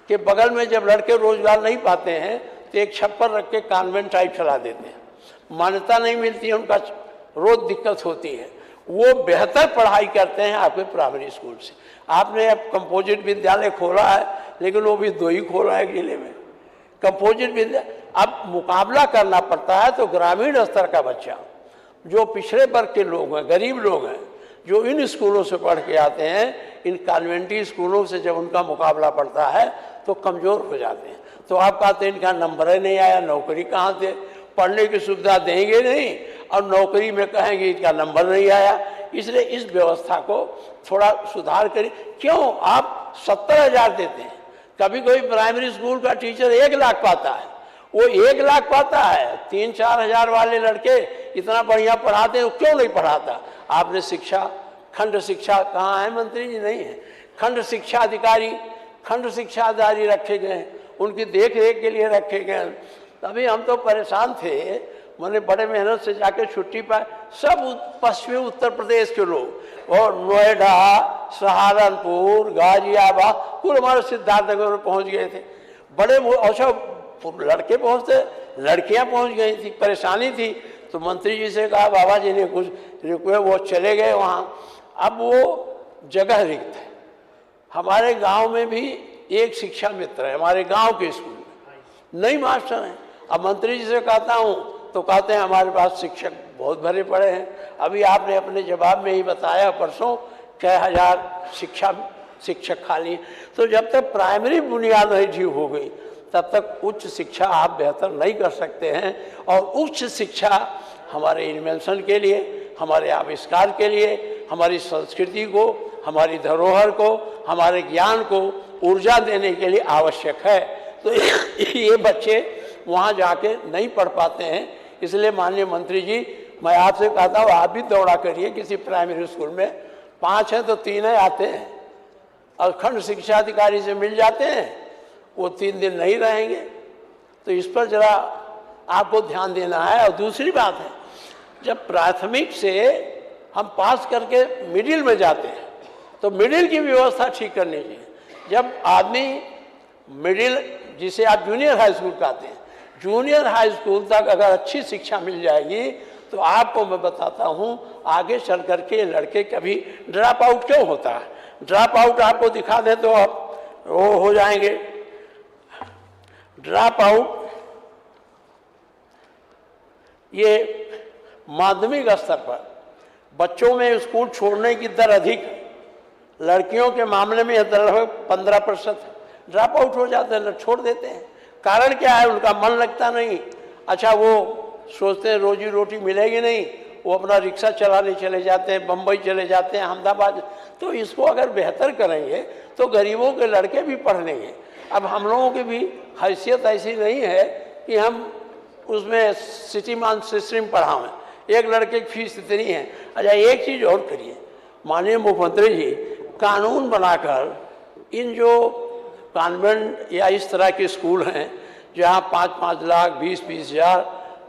के बगल में जब लड़के रोजगार नहीं पाते हैं तो एक छप्पर रख के कॉन्वेंट टाइप चला देते हैं, मान्यता नहीं मिलती है, उनका रोज दिक्कत होती है। वो बेहतर पढ़ाई करते हैं आपके प्राइमरी स्कूल से। आपने अब कंपोजिट विद्यालय खोला है, लेकिन वो भी 2 ही खोला है जिले में कंपोजिट विद्यालय। अब मुकाबला करना पड़ता है, तो ग्रामीण स्तर का बच्चा, जो पिछड़े वर्ग के लोग हैं, गरीब लोग हैं, जो इन स्कूलों से पढ़ के आते हैं, इन कॉन्वेंटी स्कूलों से जब उनका मुकाबला पड़ता है तो कमज़ोर हो जाते हैं। तो आप कहते हैं इनका नंबर ही नहीं आया, नौकरी कहाँ से, पढ़ने की सुविधा देंगे नहीं और नौकरी में कहेंगे इनका नंबर नहीं आया। इसलिए इस व्यवस्था को थोड़ा सुधार करिए। क्यों आप 70,000 देते हैं, कभी कोई प्राइमरी स्कूल का टीचर 1 लाख पाता है, वो 1 लाख पाता है, 3-4 हज़ार वाले लड़के इतना बढ़िया पढ़ाते हैं, क्यों नहीं पढ़ाता। आपने शिक्षा, खंड शिक्षा कहाँ है मंत्री जी? नहीं है। खंड शिक्षा अधिकारी रखे गए हैं, उनकी देख रेख के लिए रखे गए हैं। तभी हम तो परेशान थे, मैंने बड़े मेहनत से जाके छुट्टी पाए, सब पश्चिमी उत्तर प्रदेश के लोग, और नोएडा, सहारनपुर, गाजियाबाद, पूरे हमारे सिद्धार्थनगर में पहुंच गए थे। बड़े अच्छा लड़के पहुंचते, लड़कियां पहुंच गई थी, परेशानी थी। तो मंत्री जी से कहा, बाबा जी ने कुछ रुके, वो चले गए वहाँ। अब वो जगह रिक्त है। हमारे गांव में भी एक शिक्षा मित्र है, हमारे गांव के स्कूल में नई मास्टर हैं। अब मंत्री जी से कहता हूँ तो कहते हैं हमारे पास शिक्षक बहुत भरे पड़े हैं। अभी आपने अपने जवाब में ही बताया परसों 6,000 शिक्षक खाली। तो जब तक प्राइमरी बुनियाद नहीं ठीक हो गई तब तक उच्च शिक्षा आप बेहतर नहीं कर सकते हैं। और उच्च शिक्षा हमारे इन्वेंशन के लिए, हमारे आविष्कार के लिए, हमारी संस्कृति को, हमारी धरोहर को, हमारे ज्ञान को ऊर्जा देने के लिए आवश्यक है। तो ये बच्चे वहाँ जाके नहीं पढ़ पाते हैं। इसलिए माननीय मंत्री जी, मैं आपसे कहता हूँ आप भी दौड़ा करिए किसी प्राइमरी स्कूल में, 5 हैं तो 3 आते हैं, और खंड शिक्षा अधिकारी से मिल जाते हैं, वो 3 दिन नहीं रहेंगे। तो इस पर जरा आपको ध्यान देना है। और दूसरी बात है, जब प्राथमिक से हम पास करके मिडिल में जाते हैं तो मिडिल की व्यवस्था ठीक करनी चाहिए। जब आदमी मिडिल, जिसे आप जूनियर हाई स्कूल कहते हैं, जूनियर हाई स्कूल तक अगर अच्छी शिक्षा मिल जाएगी तो आपको मैं बताता हूँ आगे चल करके लड़के कभी ड्रॉप आउट क्यों होता है। ड्रॉप आउट आपको दिखा दे तो आप वो हो जाएंगे। ड्रॉप आउट ये माध्यमिक स्तर पर बच्चों में स्कूल छोड़ने की दर अधिक है। लड़कियों के मामले में यह दर लगभग 15% है। ड्रॉप आउट हो जाते हैं, छोड़ देते हैं। कारण क्या है? उनका मन लगता नहीं। अच्छा, वो सोचते हैं रोजी रोटी मिलेगी नहीं, वो अपना रिक्शा चलाने चले जाते हैं, बम्बई चले जाते हैं, अहमदाबाद। तो इसको अगर बेहतर करेंगे तो गरीबों के लड़के भी पढ़ लेंगे। अब हम लोगों की भी हैसियत ऐसी नहीं है कि हम उसमें सिटी मान सिस्टम पढ़ावें, एक लड़के की फीस इतनी है। अच्छा, एक चीज़ और करिए माननीय मुख्यमंत्री जी, कानून बनाकर इन जो कॉन्वेंट या इस तरह के स्कूल हैं जहाँ 5-5 लाख 20-20 हज़ार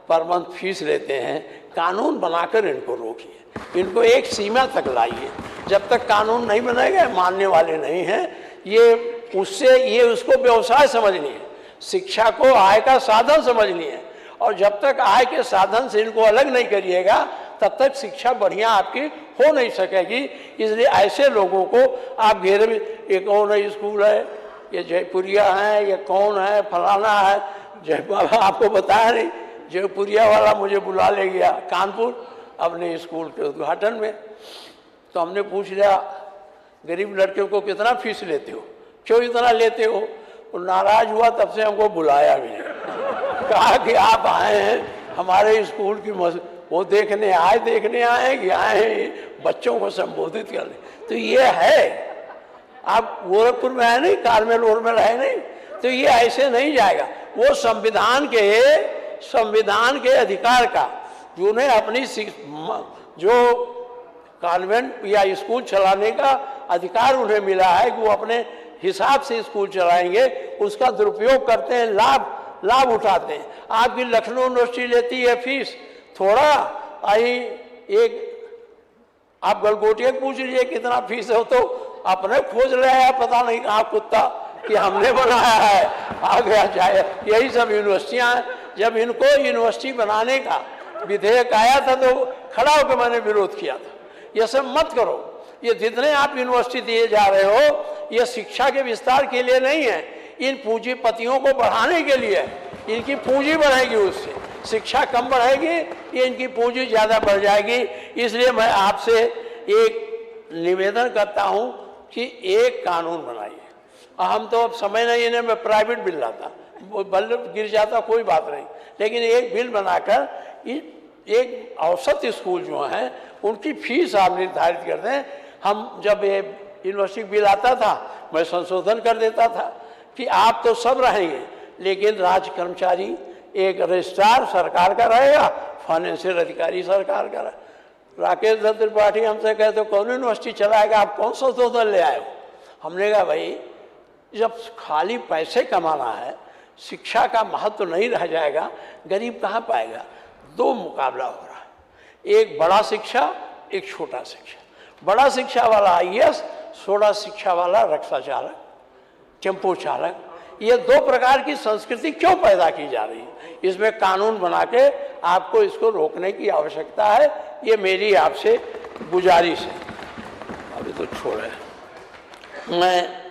पर मंथ फीस लेते हैं, कानून बनाकर इनको रोकिए, इनको एक सीमा तक लाइए। जब तक कानून नहीं बनेगा, मानने वाले नहीं हैं ये उसको व्यवसाय समझनी है, शिक्षा को आय का साधन समझनी है। और जब तक आय के साधन से इनको अलग नहीं करिएगा तब तक शिक्षा बढ़िया आपकी हो नहीं सकेगी। इसलिए ऐसे लोगों को आप घेरे में, ये कौन है स्कूल है, ये जयपुरिया है, ये कौन है, फलाना है, जयपुर आपको बताया नहीं, जयपुरिया वाला मुझे बुला ले गया कानपुर अपने स्कूल के उद्घाटन में। तो हमने पूछ लिया गरीब लड़के को कितना फीस लेते हो, क्यों इतना लेते हो? वो नाराज हुआ, तब से हमको बुलाया भी नहीं। कहा कि आप आए हैं हमारे स्कूल की वो देखने आए कि आए हैं बच्चों को संबोधित करने। तो ये है, आप गोरखपुर में है नहीं, कारमेल वोरमेल है नहीं, तो ये ऐसे नहीं जाएगा। वो संविधान के अधिकार का जिन्हें अपनी जो कॉन्वेंट या स्कूल चलाने का अधिकार उन्हें मिला है कि वो अपने हिसाब से स्कूल चलाएंगे, उसका दुरुपयोग करते हैं, लाभ उठाते हैं। आपकी लखनऊ यूनिवर्सिटी लेती है फीस थोड़ा, एक आप गलगोटिया पूछ लीजिए कितना फीस है, तो अपने खोज रहे हैं, पता नहीं कहाँ कुत्ता कि हमने बनाया है, आ गया जाए। यही सब यूनिवर्सिटियाँ हैं। जब इनको यूनिवर्सिटी बनाने का विधेयक आया था तो खड़ा होकर मैंने विरोध किया था, ये सब मत करो। ये जितने आप यूनिवर्सिटी दिए जा रहे हो, ये शिक्षा के विस्तार के लिए नहीं है, इन पूंजीपतियों को बढ़ाने के लिए। इनकी पूंजी बढ़ेगी, उससे शिक्षा कम बढ़ेगी, ये इनकी पूंजी ज़्यादा बढ़ जाएगी। इसलिए मैं आपसे एक निवेदन करता हूँ कि एक कानून बनाइए। हम तो अब समय नहीं है, मैं प्राइवेट बिल लाता, बल्ब गिर जाता कोई बात नहीं, लेकिन एक बिल बनाकर एक औसत स्कूल जो हैं उनकी फीस आप निर्धारित कर दें। हम जब ये यूनिवर्सिटी बिल आता था, मैं संशोधन कर देता था कि आप तो सब रहेंगे, लेकिन राज्य कर्मचारी एक रजिस्ट्रार सरकार का रहेगा, फाइनेंशियल अधिकारी सरकार का रहेगा। राकेश दत्त त्रिपाठी हमसे कहते कौन यूनिवर्सिटी चलाएगा, आप कौन संशोधन ले आए हो? हमने कहा भाई, जब खाली पैसे कमाना है, शिक्षा का महत्व नहीं रह जाएगा, गरीब कहाँ पाएगा? दो मुकाबला हो रहा है, एक बड़ा शिक्षा, एक छोटा शिक्षा। बड़ा शिक्षा वाला IAS, छोटा शिक्षा वाला रिक्शा चालक, टेम्पो चालक। ये दो प्रकार की संस्कृति क्यों पैदा की जा रही है? इसमें कानून बना के आपको इसको रोकने की आवश्यकता है। ये मेरी आपसे गुजारिश है। अभी तो छोड़े, मैं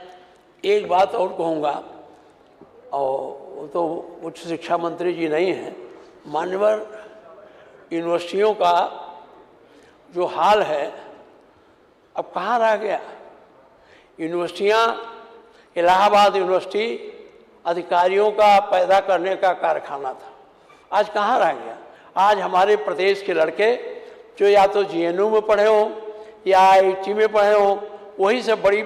एक बात और कहूँगा, और वो तो उच्च शिक्षा मंत्री जी नहीं हैं। मान्यवर यूनिवर्सिटियों का जो हाल है अब कहाँ रह गया? यूनिवर्सिटियाँ, इलाहाबाद यूनिवर्सिटी अधिकारियों का पैदा करने का कारखाना था, आज कहाँ रह गया? आज हमारे प्रदेश के लड़के जो या तो GNU में पढ़े हो या IIT में पढ़े हो, वही से बड़ी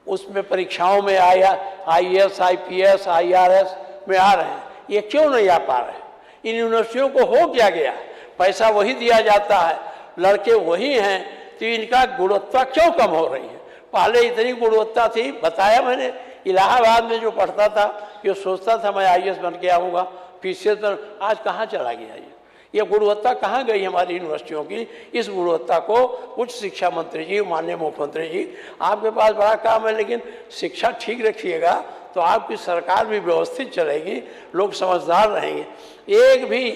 उसमें परीक्षाओं में IAS, IPS, IRS में आ रहे हैं। ये क्यों नहीं आ पा रहे? इन यूनिवर्सिटियों को हो क्या गया? पैसा वही दिया जाता है, लड़के वही हैं, तो इनका गुणवत्ता क्यों कम हो रही है? पहले इतनी गुणवत्ता थी, बताया मैंने। इलाहाबाद में जो पढ़ता था, ये सोचता था मैं IAS बन के आऊँगा, PCS बन, आज कहाँ चला गया ये गुणवत्ता कहाँ गई हमारी यूनिवर्सिटियों की? इस गुणवत्ता को उच्च शिक्षा मंत्री जी, माननीय मुख्यमंत्री जी, आपके पास बड़ा काम है, लेकिन शिक्षा ठीक रखिएगा तो आपकी सरकार भी व्यवस्थित चलेगी, लोग समझदार रहेंगे। एक भी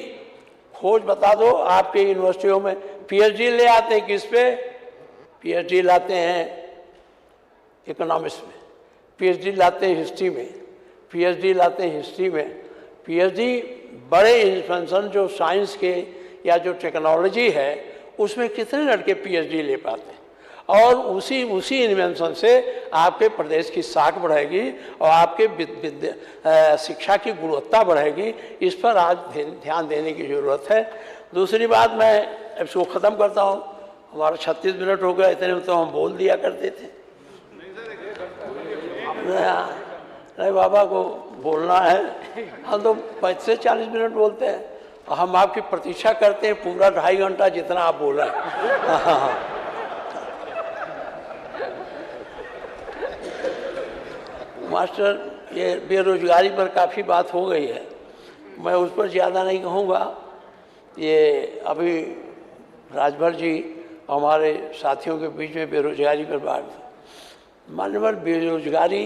खोज बता दो आपके यूनिवर्सिटियों में। PhD ले आते हैं किस पे? PhD लाते हैं इकोनॉमिक्स में, PhD लाते हैं हिस्ट्री में, PhD लाते हैं हिस्ट्री में। PhD बड़े इन्वेंशन जो साइंस के या जो टेक्नोलॉजी है उसमें कितने लड़के PhD ले पाते हैं? और उसी इन्वेंशन से आपके प्रदेश की साख बढ़ेगी और आपके शिक्षा की गुणवत्ता बढ़ेगी। इस पर आज ध्यान देने की ज़रूरत है। दूसरी बात, मैं इसको ख़त्म करता हूँ, हमारा 36 मिनट हो गया, इतने में तो हम बोल दिया करते थे। नहीं बाबा को बोलना है, हम तो 35 से 40 मिनट बोलते हैं और हम आपकी प्रतीक्षा करते हैं पूरा 2.5 घंटा जितना आप बोल रहे हैं। मास्टर, ये बेरोजगारी पर काफ़ी बात हो गई है, मैं उस पर ज़्यादा नहीं कहूँगा। ये अभी राजभर जी हमारे साथियों के बीच में बेरोजगारी पर बात, मान्यवर बेरोजगारी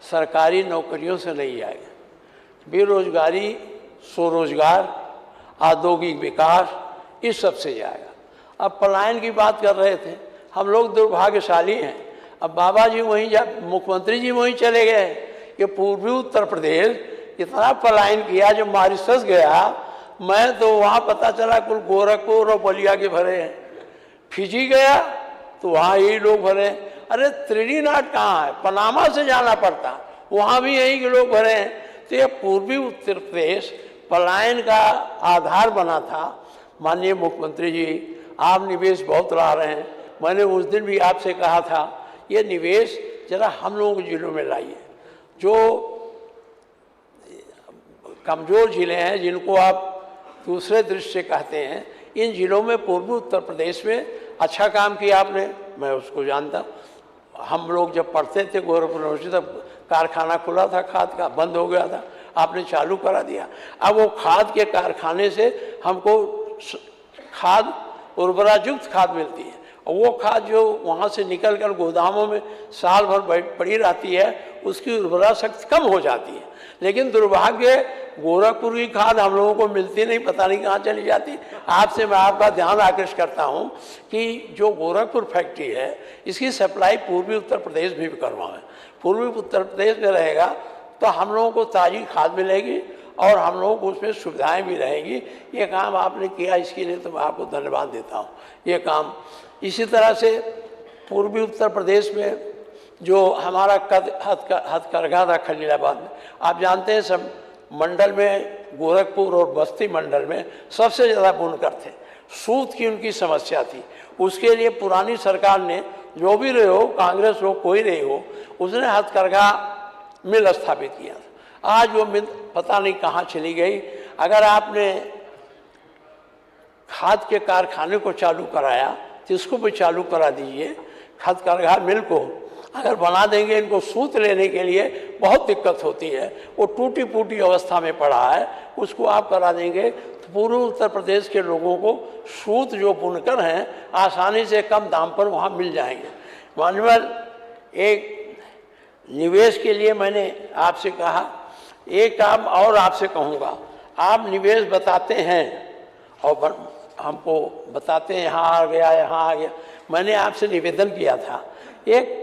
सरकारी नौकरियों से नहीं आएगा, बेरोजगारी स्वरोजगार, औद्योगिक विकास, इस सब से जाएगा। अब पलायन की बात कर रहे थे, हम लोग दुर्भाग्यशाली हैं। अब बाबा जी वहीं मुख्यमंत्री जी वहीं चले गए कि पूर्वी उत्तर प्रदेश इतना पलायन किया, जब मॉरिशस गया मैं तो वहाँ पता चला कुल गोरखपुर और बलिया के भरे हैं। फिजी गया तो वहाँ यही लोग भरे हैं। अरे त्रिनिदाद कहाँ है, पनामा से जाना पड़ता, वहाँ भी यही के लोग भरे हैं। तो ये पूर्वी उत्तर प्रदेश पलायन का आधार बना था। माननीय मुख्यमंत्री जी, आप निवेश बहुत ला रहे हैं, मैंने उस दिन भी आपसे कहा था ये निवेश जरा हम लोगों के जिलों में लाइए। जो कमज़ोर ज़िले हैं, जिनको आप दूसरे दृष्टि से कहते हैं, इन जिलों में पूर्वी उत्तर प्रदेश में अच्छा काम किया आपने, मैं उसको जानता। हम लोग जब पढ़ते थे गोरखपुर यूनिवर्सिटी, तब कारखाना खुला था खाद का, बंद हो गया था, आपने चालू करा दिया। अब वो खाद के कारखाने से हमको खाद, उर्वरायुक्त खाद मिलती है, और वो खाद जो वहाँ से निकल कर गोदामों में साल भर पड़ी रहती है, उसकी उर्वरा शक्ति कम हो जाती है। लेकिन दुर्भाग्य गोरखपुर की खाद हम लोगों को मिलती नहीं, पता नहीं कहाँ चली जाती। आपसे मैं आपका ध्यान आकृष्ट करता हूँ कि जो गोरखपुर फैक्ट्री है, इसकी सप्लाई पूर्वी उत्तर प्रदेश में भी करवाएं। पूर्वी उत्तर प्रदेश में रहेगा तो हम लोगों को ताज़ी खाद मिलेगी और हम लोगों को उसमें सुविधाएं भी रहेंगी। ये काम आपने किया, इसके लिए तो मैं आपको धन्यवाद देता हूँ। ये काम इसी तरह से पूर्वी उत्तर प्रदेश में जो हमारा हथकरघा था खलीलाबाद में, आप जानते हैं सब मंडल में, गोरखपुर और बस्ती मंडल में सबसे ज़्यादा बुनकर थे। सूत की उनकी समस्या थी, उसके लिए पुरानी सरकार ने, जो भी रहे हो, कांग्रेस हो कोई रही हो, उसने हथकरघा मिल स्थापित किया था। आज वो मिल पता नहीं कहाँ चली गई। अगर आपने खाद के कारखाने को चालू कराया तो इसको भी चालू करा दीजिए। हथकरघा मिल को अगर बना देंगे, इनको सूत लेने के लिए बहुत दिक्कत होती है, वो टूटी फूटी अवस्था में पड़ा है, उसको आप करा देंगे तो पूर्वी उत्तर प्रदेश के लोगों को सूत जो बुनकर हैं आसानी से कम दाम पर वहाँ मिल जाएंगे। मानवर, एक निवेश के लिए मैंने आपसे कहा, एक काम और आपसे कहूँगा, आप निवेश बताते हैं और हमको बताते हैं यहाँ आ गया, यहाँ आ गया। मैंने आपसे निवेदन किया था एक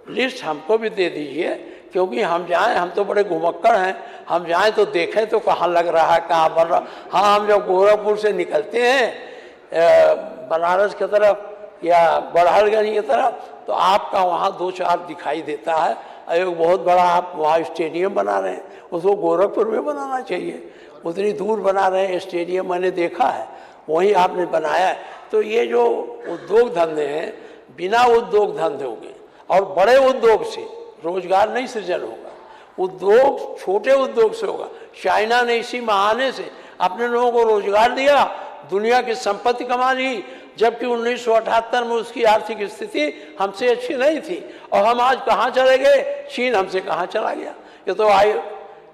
लिस्ट हमको भी दे दीजिए, क्योंकि हम जाएं, हम तो बड़े घुमक्कड़ हैं, हम जाएं तो देखें तो कहाँ लग रहा है, कहाँ बन रहा। हाँ, हम जब गोरखपुर से निकलते हैं बनारस की तरफ या बड़हलगंज की तरफ, तो आपका वहाँ 2-4 दिखाई देता है। एक बहुत बड़ा आप वहाँ स्टेडियम बना रहे हैं, उसको गोरखपुर में बनाना चाहिए। उतनी दूर बना रहे हैं स्टेडियम, मैंने देखा है, वहीं आपने बनाया है। तो ये जो उद्योग धंधे हैं, बिना उद्योग धंधे होंगे और बड़े उद्योग से रोजगार नहीं सृजन होगा। उद्योग छोटे उद्योग से होगा। चाइना ने इसी बहाने से अपने लोगों को रोजगार दिया, दुनिया की संपत्ति कमा ली, जबकि 1978 में उसकी आर्थिक स्थिति हमसे अच्छी नहीं थी। और हम आज कहाँ चले गए, चीन हमसे कहाँ चला गया। ये तो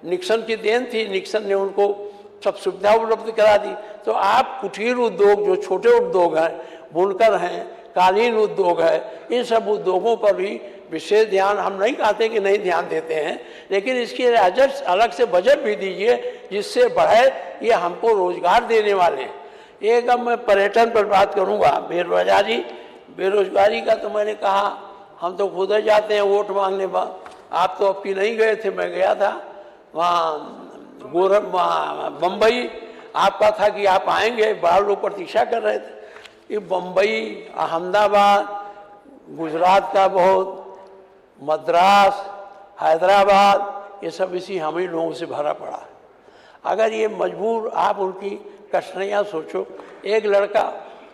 निक्सन की देन थी, निक्सन ने उनको सब सुविधा उपलब्ध करा दी। तो आप कुटीर उद्योग, जो छोटे उद्योग हैं, बुनकर हैं, कालीन उद्योग है, इन सब उद्योगों पर भी विशेष ध्यान, हम नहीं कहते कि नहीं ध्यान देते हैं, लेकिन इसके लिए अलग से बजट भी दीजिए जिससे बढ़े, ये हमको रोजगार देने वाले हैं। एक अब मैं पर्यटन पर बात करूँगा। बेरोजगारी का तो मैंने कहा, हम तो खुद ही जाते हैं वोट मांगने पर। आप तो अब की नहीं गए थे, मैं गया था वहाँ बम्बई। आपका था कि आप आएंगे, बड़ा लोग प्रतीक्षा कर रहे थे। ये बम्बई, अहमदाबाद, गुजरात का बहुत, मद्रास, हैदराबाद, ये सब इसी हम ही लोगों से भरा पड़ा है। अगर ये मजबूर, आप उनकी कठिनाइयाँ सोचो। एक लड़का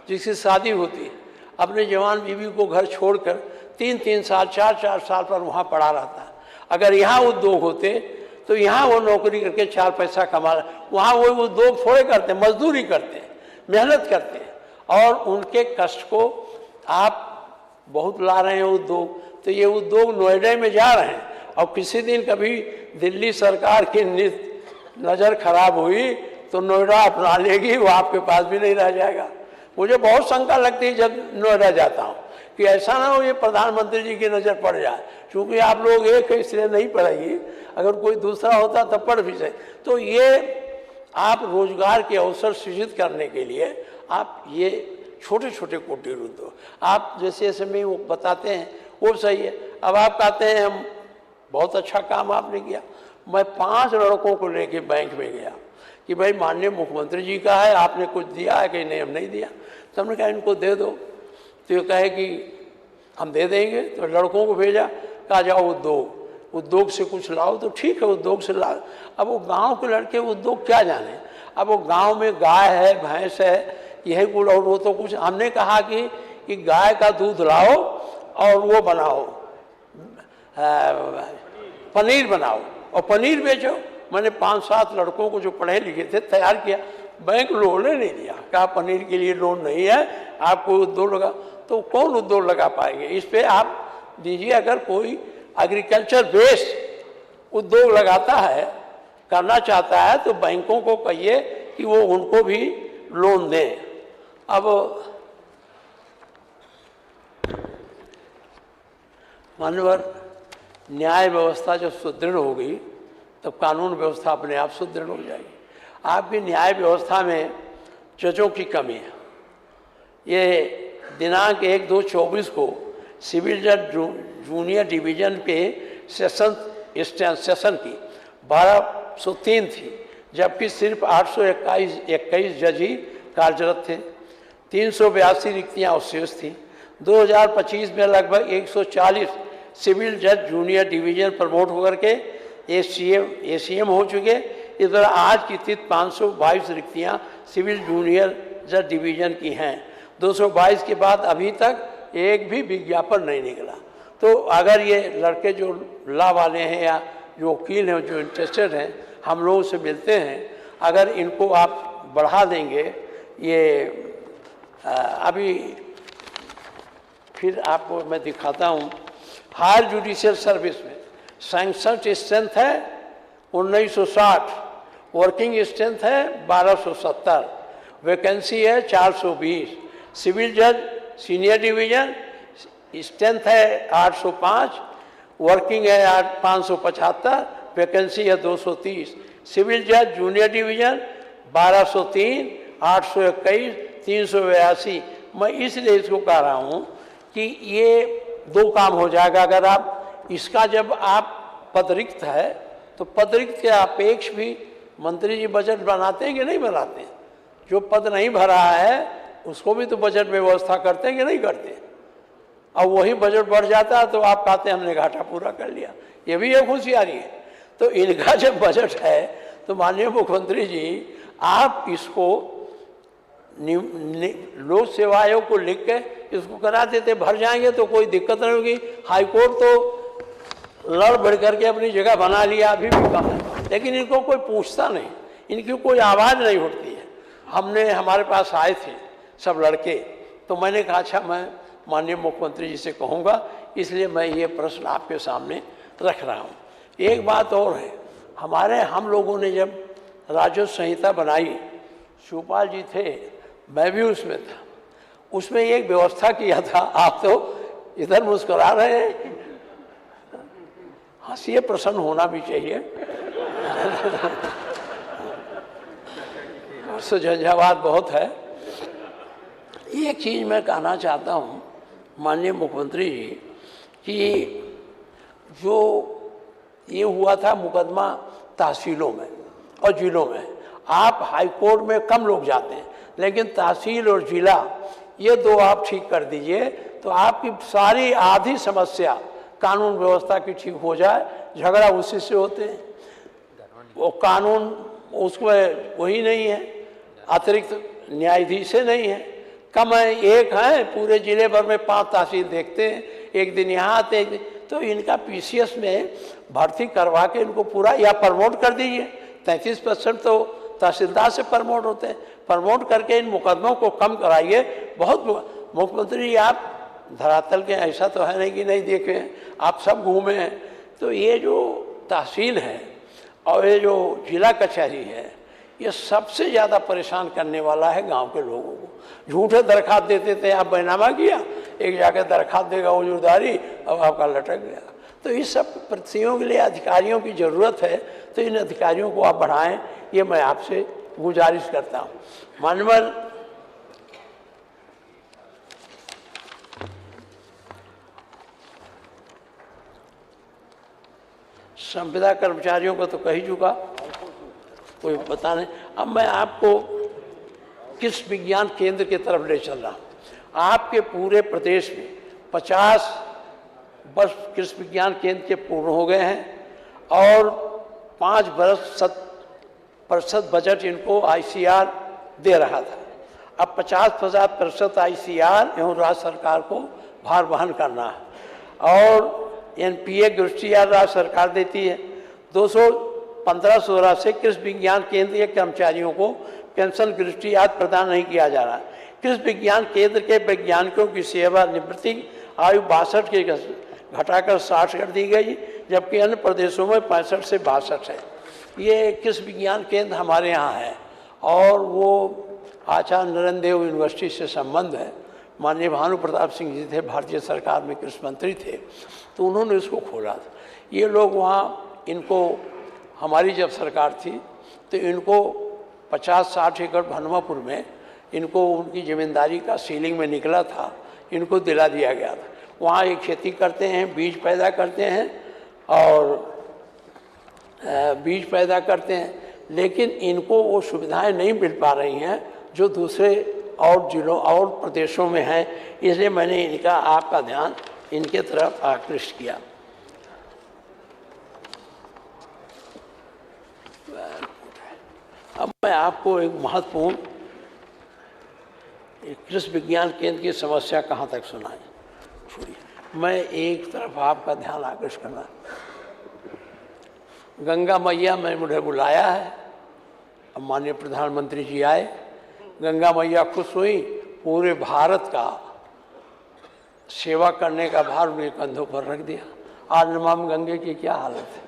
जिसकी शादी होती, अपने जवान बीवी को घर छोड़कर 3-3 साल, 4-4 साल पर वहाँ पड़ा रहता है। अगर यहाँ उद्योग होते तो यहाँ वो नौकरी करके 4 पैसा कमा, वहाँ वो उद्योग थोड़े करते, मजदूरी करते, मेहनत करते हैं और उनके कष्ट को आप बहुत ला रहे हैं उद्योग। तो ये उद्योग नोएडा में जा रहे हैं और किसी दिन कभी दिल्ली सरकार की नज़र खराब हुई तो नोएडा अपना लेगी, वो आपके पास भी नहीं रह जाएगा। मुझे बहुत शंका लगती है जब नोएडा जाता हूँ कि ऐसा ना हो ये प्रधानमंत्री जी की नज़र पड़ जाए, क्योंकि आप लोग एक है इसलिए नहीं पढ़ेगी, अगर कोई दूसरा होता तब पढ़ भी सके। तो ये आप रोजगार के अवसर सृजित करने के लिए आप ये छोटे छोटे कुटीर उद्योग आप जैसे जैसे में वो बताते हैं वो सही है। अब आप कहते हैं हम बहुत अच्छा काम आपने किया। मैं 5 लड़कों को लेके बैंक में गया कि भाई माननीय मुख्यमंत्री जी का है, आपने कुछ दिया है कि नहीं? हम नहीं दिया। तो हमने कहा इनको दे दो, तो ये कहे कि हम दे देंगे। तो लड़कों को भेजा, कहा जाओ उद्योग से कुछ लाओ। तो ठीक है, उद्योग से ला। अब वो गांव के लड़के उद्योग क्या जाने, अब वो गांव में गाय है, भैंस है, यही कुल, और वो तो कुछ। हमने कहा कि गाय का दूध लाओ और वो बनाओ, पनीर बनाओ और पनीर बेचो। मैंने 5-7 लड़कों को जो पढ़े लिखे थे तैयार किया। बैंक लोन नहीं दिया, कहा पनीर के लिए लोन नहीं है, आप कोई उद्योग लगा। तो कौन उद्योग लगा पाएंगे? इस पे आप दीजिए। अगर कोई एग्रीकल्चर बेस्ड उद्योग लगाता है, करना चाहता है, तो बैंकों को कहिए कि वो उनको भी लोन दें। अब मानवर न्याय व्यवस्था जब सुदृढ़ होगी तब कानून व्यवस्था अपने आप सुदृढ़ हो जाएगी। आपकी न्याय व्यवस्था में जजों की कमी है। ये दिनांक 1/2/24 को सिविल जज जूनियर डिवीजन के सेशन की 1203 थी, जबकि सिर्फ 821 जज ही कार्यरत थे। 382 रिक्तियाँ अवशेष थी। 2025 में लगभग 140 सिविल जज जूनियर डिवीजन प्रमोट होकर के एसीएम हो चुके। इस तरह आज की तिथि 522 रिक्तियाँ सिविल जूनियर जज डिवीजन की हैं। 222 के बाद अभी तक एक भी विज्ञापन नहीं निकला। तो अगर ये लड़के जो लॉ वाले हैं या जो वकील हैं जो इंटरेस्टेड हैं, हम लोगों से मिलते हैं, अगर इनको आप बढ़ा देंगे, ये अभी फिर आपको मैं दिखाता हूँ। हायर जुडिशियल सर्विस में सैंक्शन स्ट्रेंथ है 1960, वर्किंग स्ट्रेंथ है 1270, वैकेंसी है 420। सिविल जज सीनियर डिवीजन स्ट्रेंथ है 805, वर्किंग है 575, वैकेंसी है 230। सिविल जज जूनियर डिवीजन 1203, 821, 382। मैं इसलिए इसको कह रहा हूँ कि ये 2 काम हो जाएगा। अगर आप इसका जब आप पद रिक्त है तो पद रिक्त के अपेक्ष भी मंत्री जी बजट बनाते हैं कि नहीं बनाते हैं? जो पद नहीं भरा है उसको भी तो बजट में व्यवस्था करते हैं कि नहीं करते? और वही बजट बढ़ जाता है तो आप कहते हैं हमने घाटा पूरा कर लिया। ये भी एक होशियारी है। तो इनका जब बजट है तो माननीय मुख्यमंत्री जी आप इसको लोक सेवा आयोग को लिख के इसको करा देते, भर जाएंगे तो कोई दिक्कत नहीं होगी। हाईकोर्ट तो लड़ बढ़ करके अपनी जगह बना लिया, अभी भी कम है, लेकिन इनको कोई पूछता नहीं, इनकी कोई आवाज़ नहीं उठती है। हमारे पास आए थे सब लड़के, तो मैंने कहा अच्छा मैं माननीय मुख्यमंत्री जी से कहूँगा, इसलिए मैं ये प्रश्न आपके सामने रख रहा हूँ। एक बात और है, हम लोगों ने जब राजस्व संहिता बनाई, शिवपाल जी थे, मैं भी उसमें था, उसमें एक व्यवस्था किया था। आप तो इधर मुस्कुरा रहे हैं, हंसिए, प्रसन्न होना भी चाहिए। उससे झंझावात बहुत है। एक चीज़ मैं कहना चाहता हूँ माननीय मुख्यमंत्री जी कि जो ये हुआ था मुकदमा तहसीलों में और जिलों में, आप हाई कोर्ट में कम लोग जाते हैं, लेकिन तहसील और जिला ये 2 आप ठीक कर दीजिए तो आपकी सारी आधी समस्या कानून व्यवस्था की ठीक हो जाए। झगड़ा उसी से होते हैं, वो कानून उसमें वही नहीं है, अतिरिक्त न्यायाधीश नहीं है, कम है, एक है, पूरे जिले भर में 5 तहसील देखते हैं, एक दिन यहाँ आते हैं। तो इनका पीसीएस में भर्ती करवा के इनको पूरा या प्रमोट कर दीजिए। 33% तो तहसीलदार से प्रमोट होते हैं, प्रमोट करके इन मुकदमों को कम कराइए। बहुत मुख्यमंत्री आप धरातल के ऐसा तो है नहीं कि नहीं देखे हैं, आप सब घूमे हैं। तो ये जो तहसील है और ये जो जिला कचहरी है, ये सबसे ज़्यादा परेशान करने वाला है गांव के लोगों को। झूठे दरखास्त देते थे, आप बैनामा किया, एक जाकर दरखास्त देगा वजूदारी, अब आपका लटक गया। तो इस सब प्रतियों के लिए अधिकारियों की ज़रूरत है, तो इन अधिकारियों को आप बढ़ाएं, ये मैं आपसे गुजारिश करता हूँ। माननीय संविदा कर्मचारियों को तो कह ही चुका, कोई पता नहीं। अब मैं आपको किस विज्ञान केंद्र की तरफ ले चल रहा हूँ। आपके पूरे प्रदेश में 50 वर्ष कृषि विज्ञान केंद्र के पूर्ण हो गए हैं और 5 वर्ष 100% बजट इनको आईसीआर दे रहा था। अब 50% आईसीआर एवं राज्य सरकार को भार वहन करना है और एनपीए दृष्टियार राज्य सरकार देती है। 215-16 से कृषि विज्ञान केंद्र के कर्मचारियों को पेंशन दृष्टियार प्रदान नहीं किया जा रहा। कृषि विज्ञान केंद्र के वैज्ञानिकों की सेवानिवृत्ति आयु 62 के घटाकर 60 कर दी गई, जबकि अन्य प्रदेशों में 65 से 62 है। ये कृषि विज्ञान केंद्र हमारे यहाँ है और वो आचार्य नरेंद्र देव यूनिवर्सिटी से संबंध है। माननीय भानु प्रताप सिंह जी थे, भारतीय सरकार में कृषि मंत्री थे, तो उन्होंने इसको खोला था। ये लोग वहाँ इनको, हमारी जब सरकार थी तो इनको 50-60 एकड़ भनवापुर में इनको उनकी ज़मींदारी का सीलिंग में निकला था, इनको दिला दिया गया था। वहाँ ये खेती करते हैं, बीज पैदा करते हैं और लेकिन इनको वो सुविधाएं नहीं मिल पा रही हैं जो दूसरे और जिलों और प्रदेशों में हैं। इसलिए मैंने इनका आपका ध्यान इनके तरफ आकृष्ट किया। अब मैं आपको एक महत्वपूर्ण कृषि विज्ञान केंद्र की समस्या कहाँ तक सुनाई, छोड़िए, मैं एक तरफ आपका ध्यान आकृष्ट करना। गंगा मैया ने मुझे बुलाया है, अब माननीय प्रधानमंत्री जी आए, गंगा मैया खुश हुई, पूरे भारत का सेवा करने का भार उनके कंधों पर रख दिया। आज नमामि गंगे की क्या हालत है।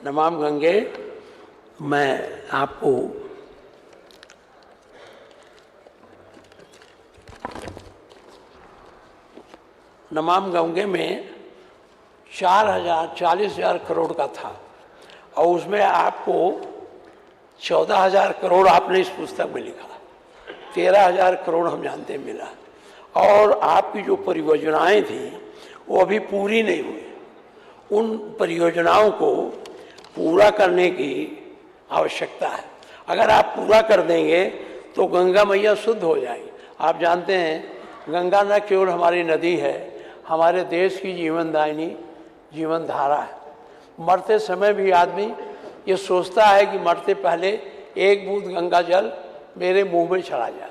नमामि गंगे, मैं आपको नमामि गंगे में 40,000 करोड़ का था और उसमें आपको 14,000 करोड़ आपने इस पुस्तक में लिखा, 13,000 करोड़ हम जानते हैं मिला। और आपकी जो परियोजनाएं थी वो अभी पूरी नहीं हुई। उन परियोजनाओं को पूरा करने की आवश्यकता है। अगर आप पूरा कर देंगे तो गंगा मैया शुद्ध हो जाएगी। आप जानते हैं गंगा न केवल हमारी नदी है, हमारे देश की जीवनदायिनी जीवन धारा है। मरते समय भी आदमी ये सोचता है कि मरते पहले एक बूंद गंगा जल मेरे मुंह में चला जाए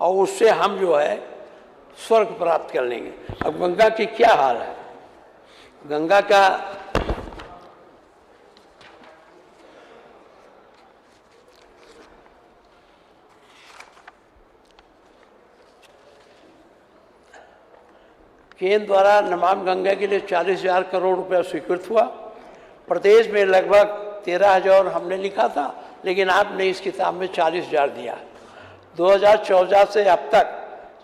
और उससे हम जो है स्वर्ग प्राप्त कर लेंगे। अब गंगा की क्या हाल है, गंगा का केंद्र द्वारा नमामि गंगा के लिए 40,000 करोड़ रुपया स्वीकृत हुआ। प्रदेश में लगभग 13,000 हमने लिखा था, लेकिन आपने इस किताब में 40,000 दिया। 2014 से अब तक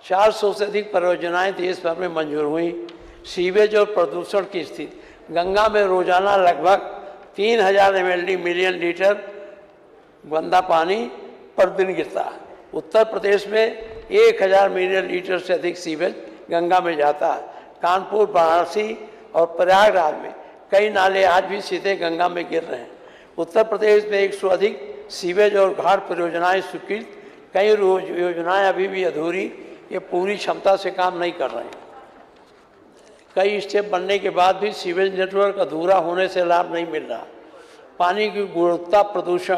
400 से अधिक परियोजनाएं देश भर में मंजूर हुई। सीवेज और प्रदूषण की स्थिति, गंगा में रोजाना लगभग 3,000 mld मिलियन लीटर गंदा पानी पर दिन गिरता है। उत्तर प्रदेश में 1,000 मिलियन लीटर से अधिक सीवेज गंगा में जाता है। कानपुर, वाराणसी और प्रयागराज में कई नाले आज भी सीधे गंगा में गिर रहे हैं। उत्तर प्रदेश में 100 अधिक सीवेज और घाट परियोजनाएं स्वीकृत, कई योजनाएं अभी भी अधूरी, ये पूरी क्षमता से काम नहीं कर रहे हैं। कई स्टेप बनने के बाद भी सीवेज नेटवर्क अधूरा होने से लाभ नहीं मिल रहा। पानी की गुणवत्ता प्रदूषण,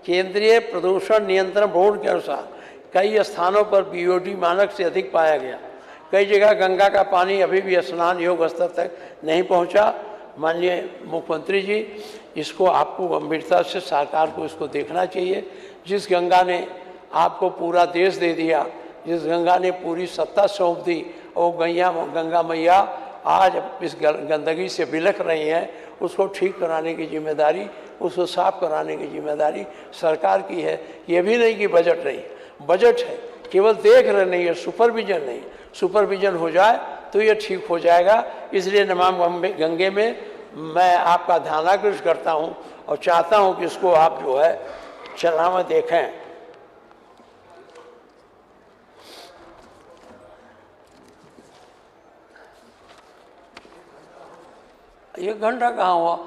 केंद्रीय प्रदूषण नियंत्रण बोर्ड के अनुसार कई स्थानों पर बीओडी मानक से अधिक पाया गया। कई जगह गंगा का पानी अभी भी स्नान योग्य स्तर तक नहीं पहुंचा माननीय मुख्यमंत्री जी, इसको आपको गंभीरता से सरकार को इसको देखना चाहिए। जिस गंगा ने आपको पूरा देश दे दिया, जिस गंगा ने पूरी सत्ता सौंप दी, और गंगा मैया आज इस गंदगी से बिलख रही हैं, उसको ठीक कराने की जिम्मेदारी, उसको साफ कराने की जिम्मेदारी सरकार की है। ये भी नहीं कि बजट नहीं, बजट है, केवल देख रहे नहीं है, सुपरविजन नहीं। सुपरविजन हो जाए तो ये ठीक हो जाएगा। इसलिए नमामि गंगे में मैं आपका ध्यानाकर्षण करता हूँ और चाहता हूँ कि इसको आप जो है चलावा देखें। 1 घंटा कहाँ हुआ?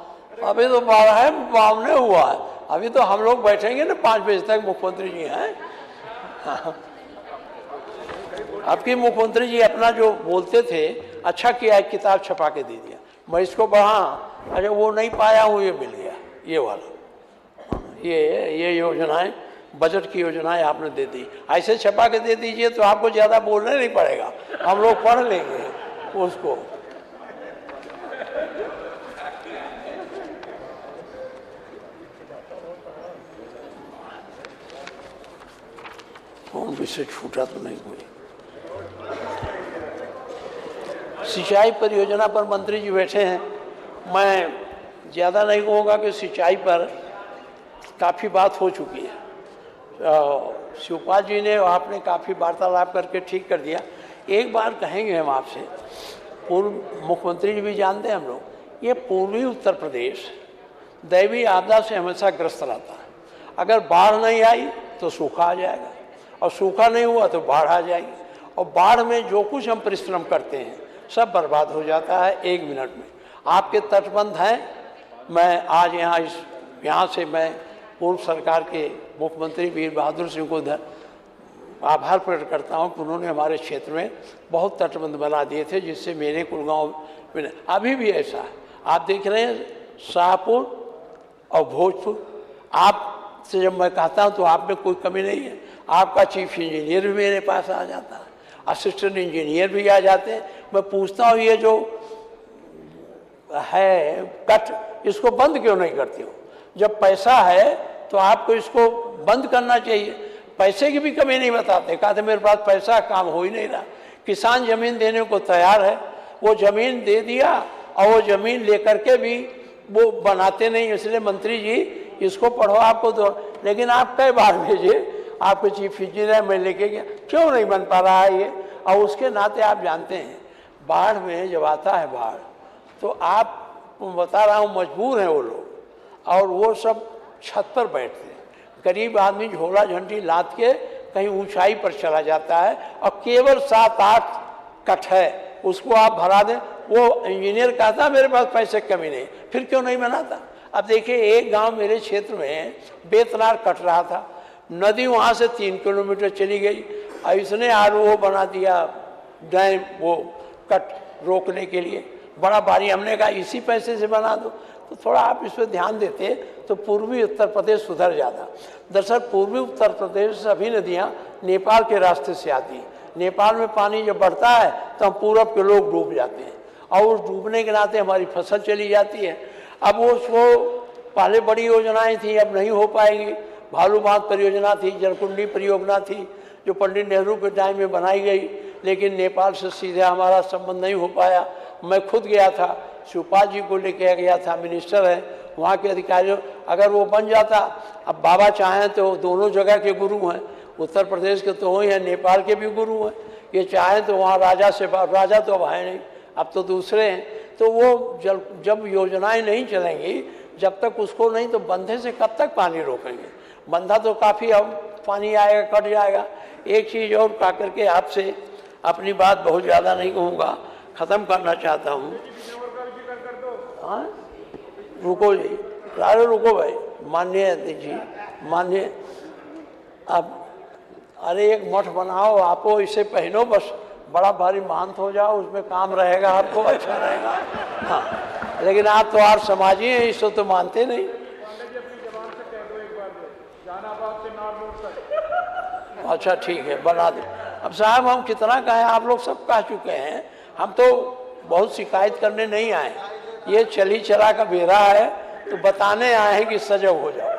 अभी तो 12:52 हुआ है। अभी तो हम लोग बैठेंगे ना 5 बजे तक। मुख्यमंत्री जी हैं, आपकी मुख्यमंत्री जी अपना जो बोलते थे, अच्छा किया एक किताब छपा के दे दिया, मैं इसको पढ़ा। अच्छा वो नहीं पाया हूँ, ये मिल गया, ये वाला, ये योजनाएं, बजट की योजनाएं आपने दे दी। ऐसे छपा के दे दीजिए तो आपको ज़्यादा बोलने नहीं पड़ेगा, हम लोग पढ़ लेंगे उसको। कौन विषय छूटा तो नहीं कोई? सिंचाई परियोजना पर मंत्री जी बैठे हैं। मैं ज़्यादा नहीं कहूँगा कि सिंचाई पर काफ़ी बात हो चुकी है। शिवपाल जी ने आपने काफ़ी वार्तालाप करके ठीक कर दिया। एक बार कहेंगे हम आपसे, पूर्व मुख्यमंत्री जी भी जानते हैं हम लोग, ये पूर्वी उत्तर प्रदेश दैवीय आपदा से हमेशा ग्रस्त रहता है। अगर बाढ़ नहीं आई तो सूखा आ जाएगा, और सूखा नहीं हुआ तो बाढ़ आ जाएगी, और बाढ़ में जो कुछ हम परिश्रम करते हैं सब बर्बाद हो जाता है 1 मिनट में। आपके तटबंध हैं। मैं आज यहाँ से मैं पूर्व सरकार के मुख्यमंत्री वीर बहादुर सिंह को आभार प्रकट करता हूँ कि उन्होंने हमारे क्षेत्र में बहुत तटबंध बना दिए थे, जिससे मेरे कुलगांव में अभी भी ऐसा है। आप देख रहे हैं शाहपुर और भोजपुर, आपसे जब मैं कहता हूँ तो आप में कोई कमी नहीं है। आपका चीफ इंजीनियर भी मेरे पास आ जाता है, असिस्टेंट इंजीनियर भी आ जाते हैं। मैं पूछता हूँ ये जो है कट, इसको बंद क्यों नहीं करती हो? जब पैसा है तो आपको इसको बंद करना चाहिए। पैसे की भी कमी नहीं बताते, कहते मेरे पास पैसा, काम हो ही नहीं रहा। किसान जमीन देने को तैयार है, वो जमीन दे दिया, और वो जमीन लेकर के भी वो बनाते नहीं। इसलिए मंत्री जी इसको पढ़ो, आपको दो। लेकिन आप कई बार भेजे, आपके चीफ इंजीनियर मैं लेके गया, क्यों नहीं बन पा रहा है ये? और उसके नाते आप जानते हैं, बाढ़ में जब आता है बाढ़, तो आप बता रहा हूँ मजबूर हैं वो लोग, और वो सब छत पर बैठते हैं। गरीब आदमी झोला झंडी लाद के कहीं ऊंचाई पर चला जाता है, और केवल 7-8 कट है, उसको आप भरा दें। वो इंजीनियर कहता मेरे पास पैसे की कमी नहीं, फिर क्यों नहीं बनाता? अब देखिए, एक गांव मेरे क्षेत्र में बेतनार कट रहा था, नदी वहाँ से 3 किलोमीटर चली गई, और इसने वो बना दिया डैम, वो कट रोकने के लिए बड़ा भारी। हमने कहा इसी पैसे से बना दो। तो थोड़ा आप इस पर ध्यान देते तो पूर्वी उत्तर प्रदेश सुधर जाता। दरअसल पूर्वी उत्तर प्रदेश से सभी नदियाँ नेपाल के रास्ते से आती हैं। नेपाल में पानी जब बढ़ता है तो हम पूरब के लोग डूब जाते हैं, और उस डूबने के नाते हमारी फसल चली जाती है। अब उसको पहले बड़ी योजनाएं थी, अब नहीं हो पाएंगी। भालू बांध परियोजना थी, जलकुंडी परियोजना थी, जो पंडित नेहरू के टाइम में बनाई गई, लेकिन नेपाल से सीधा हमारा संबंध नहीं हो पाया। मैं खुद गया था, शिवपाल जी को लेके गया था, मिनिस्टर है, वहाँ के अधिकारियों, अगर वो बन जाता। अब बाबा चाहें तो दोनों जगह के गुरु हैं, उत्तर प्रदेश के तो वही हैं, नेपाल के भी गुरु हैं। ये चाहें तो वहाँ राजा से, राजा तो अब है नहीं, अब तो दूसरे हैं। तो वो जब योजनाएं नहीं चलेंगी, जब तक उसको नहीं, तो बंधे से कब तक पानी रोकेंगे? बंधा तो काफ़ी अब पानी आएगा, कट जाएगा। एक चीज़ और कह करके आपसे अपनी बात बहुत ज़्यादा नहीं कहूँगा, ख़त्म करना चाहता हूँ। हाँ, रुको जी, अरे रुको भाई, माननीय जी, माननीय, अब अरे एक मठ बनाओ, आपको इसे पहनो, बस बड़ा भारी महंत हो जाओ, उसमें काम रहेगा, आपको अच्छा रहेगा। हाँ, लेकिन आप तो आर समाजी हैं, इसको तो मानते नहीं। अच्छा ठीक है, बना दे। अब साहब हम कितना कहें, आप लोग सब कह चुके हैं, हम तो बहुत शिकायत करने नहीं आए। ये चली चला का बेरा है, तो बताने आए हैं कि सजग हो जाओ।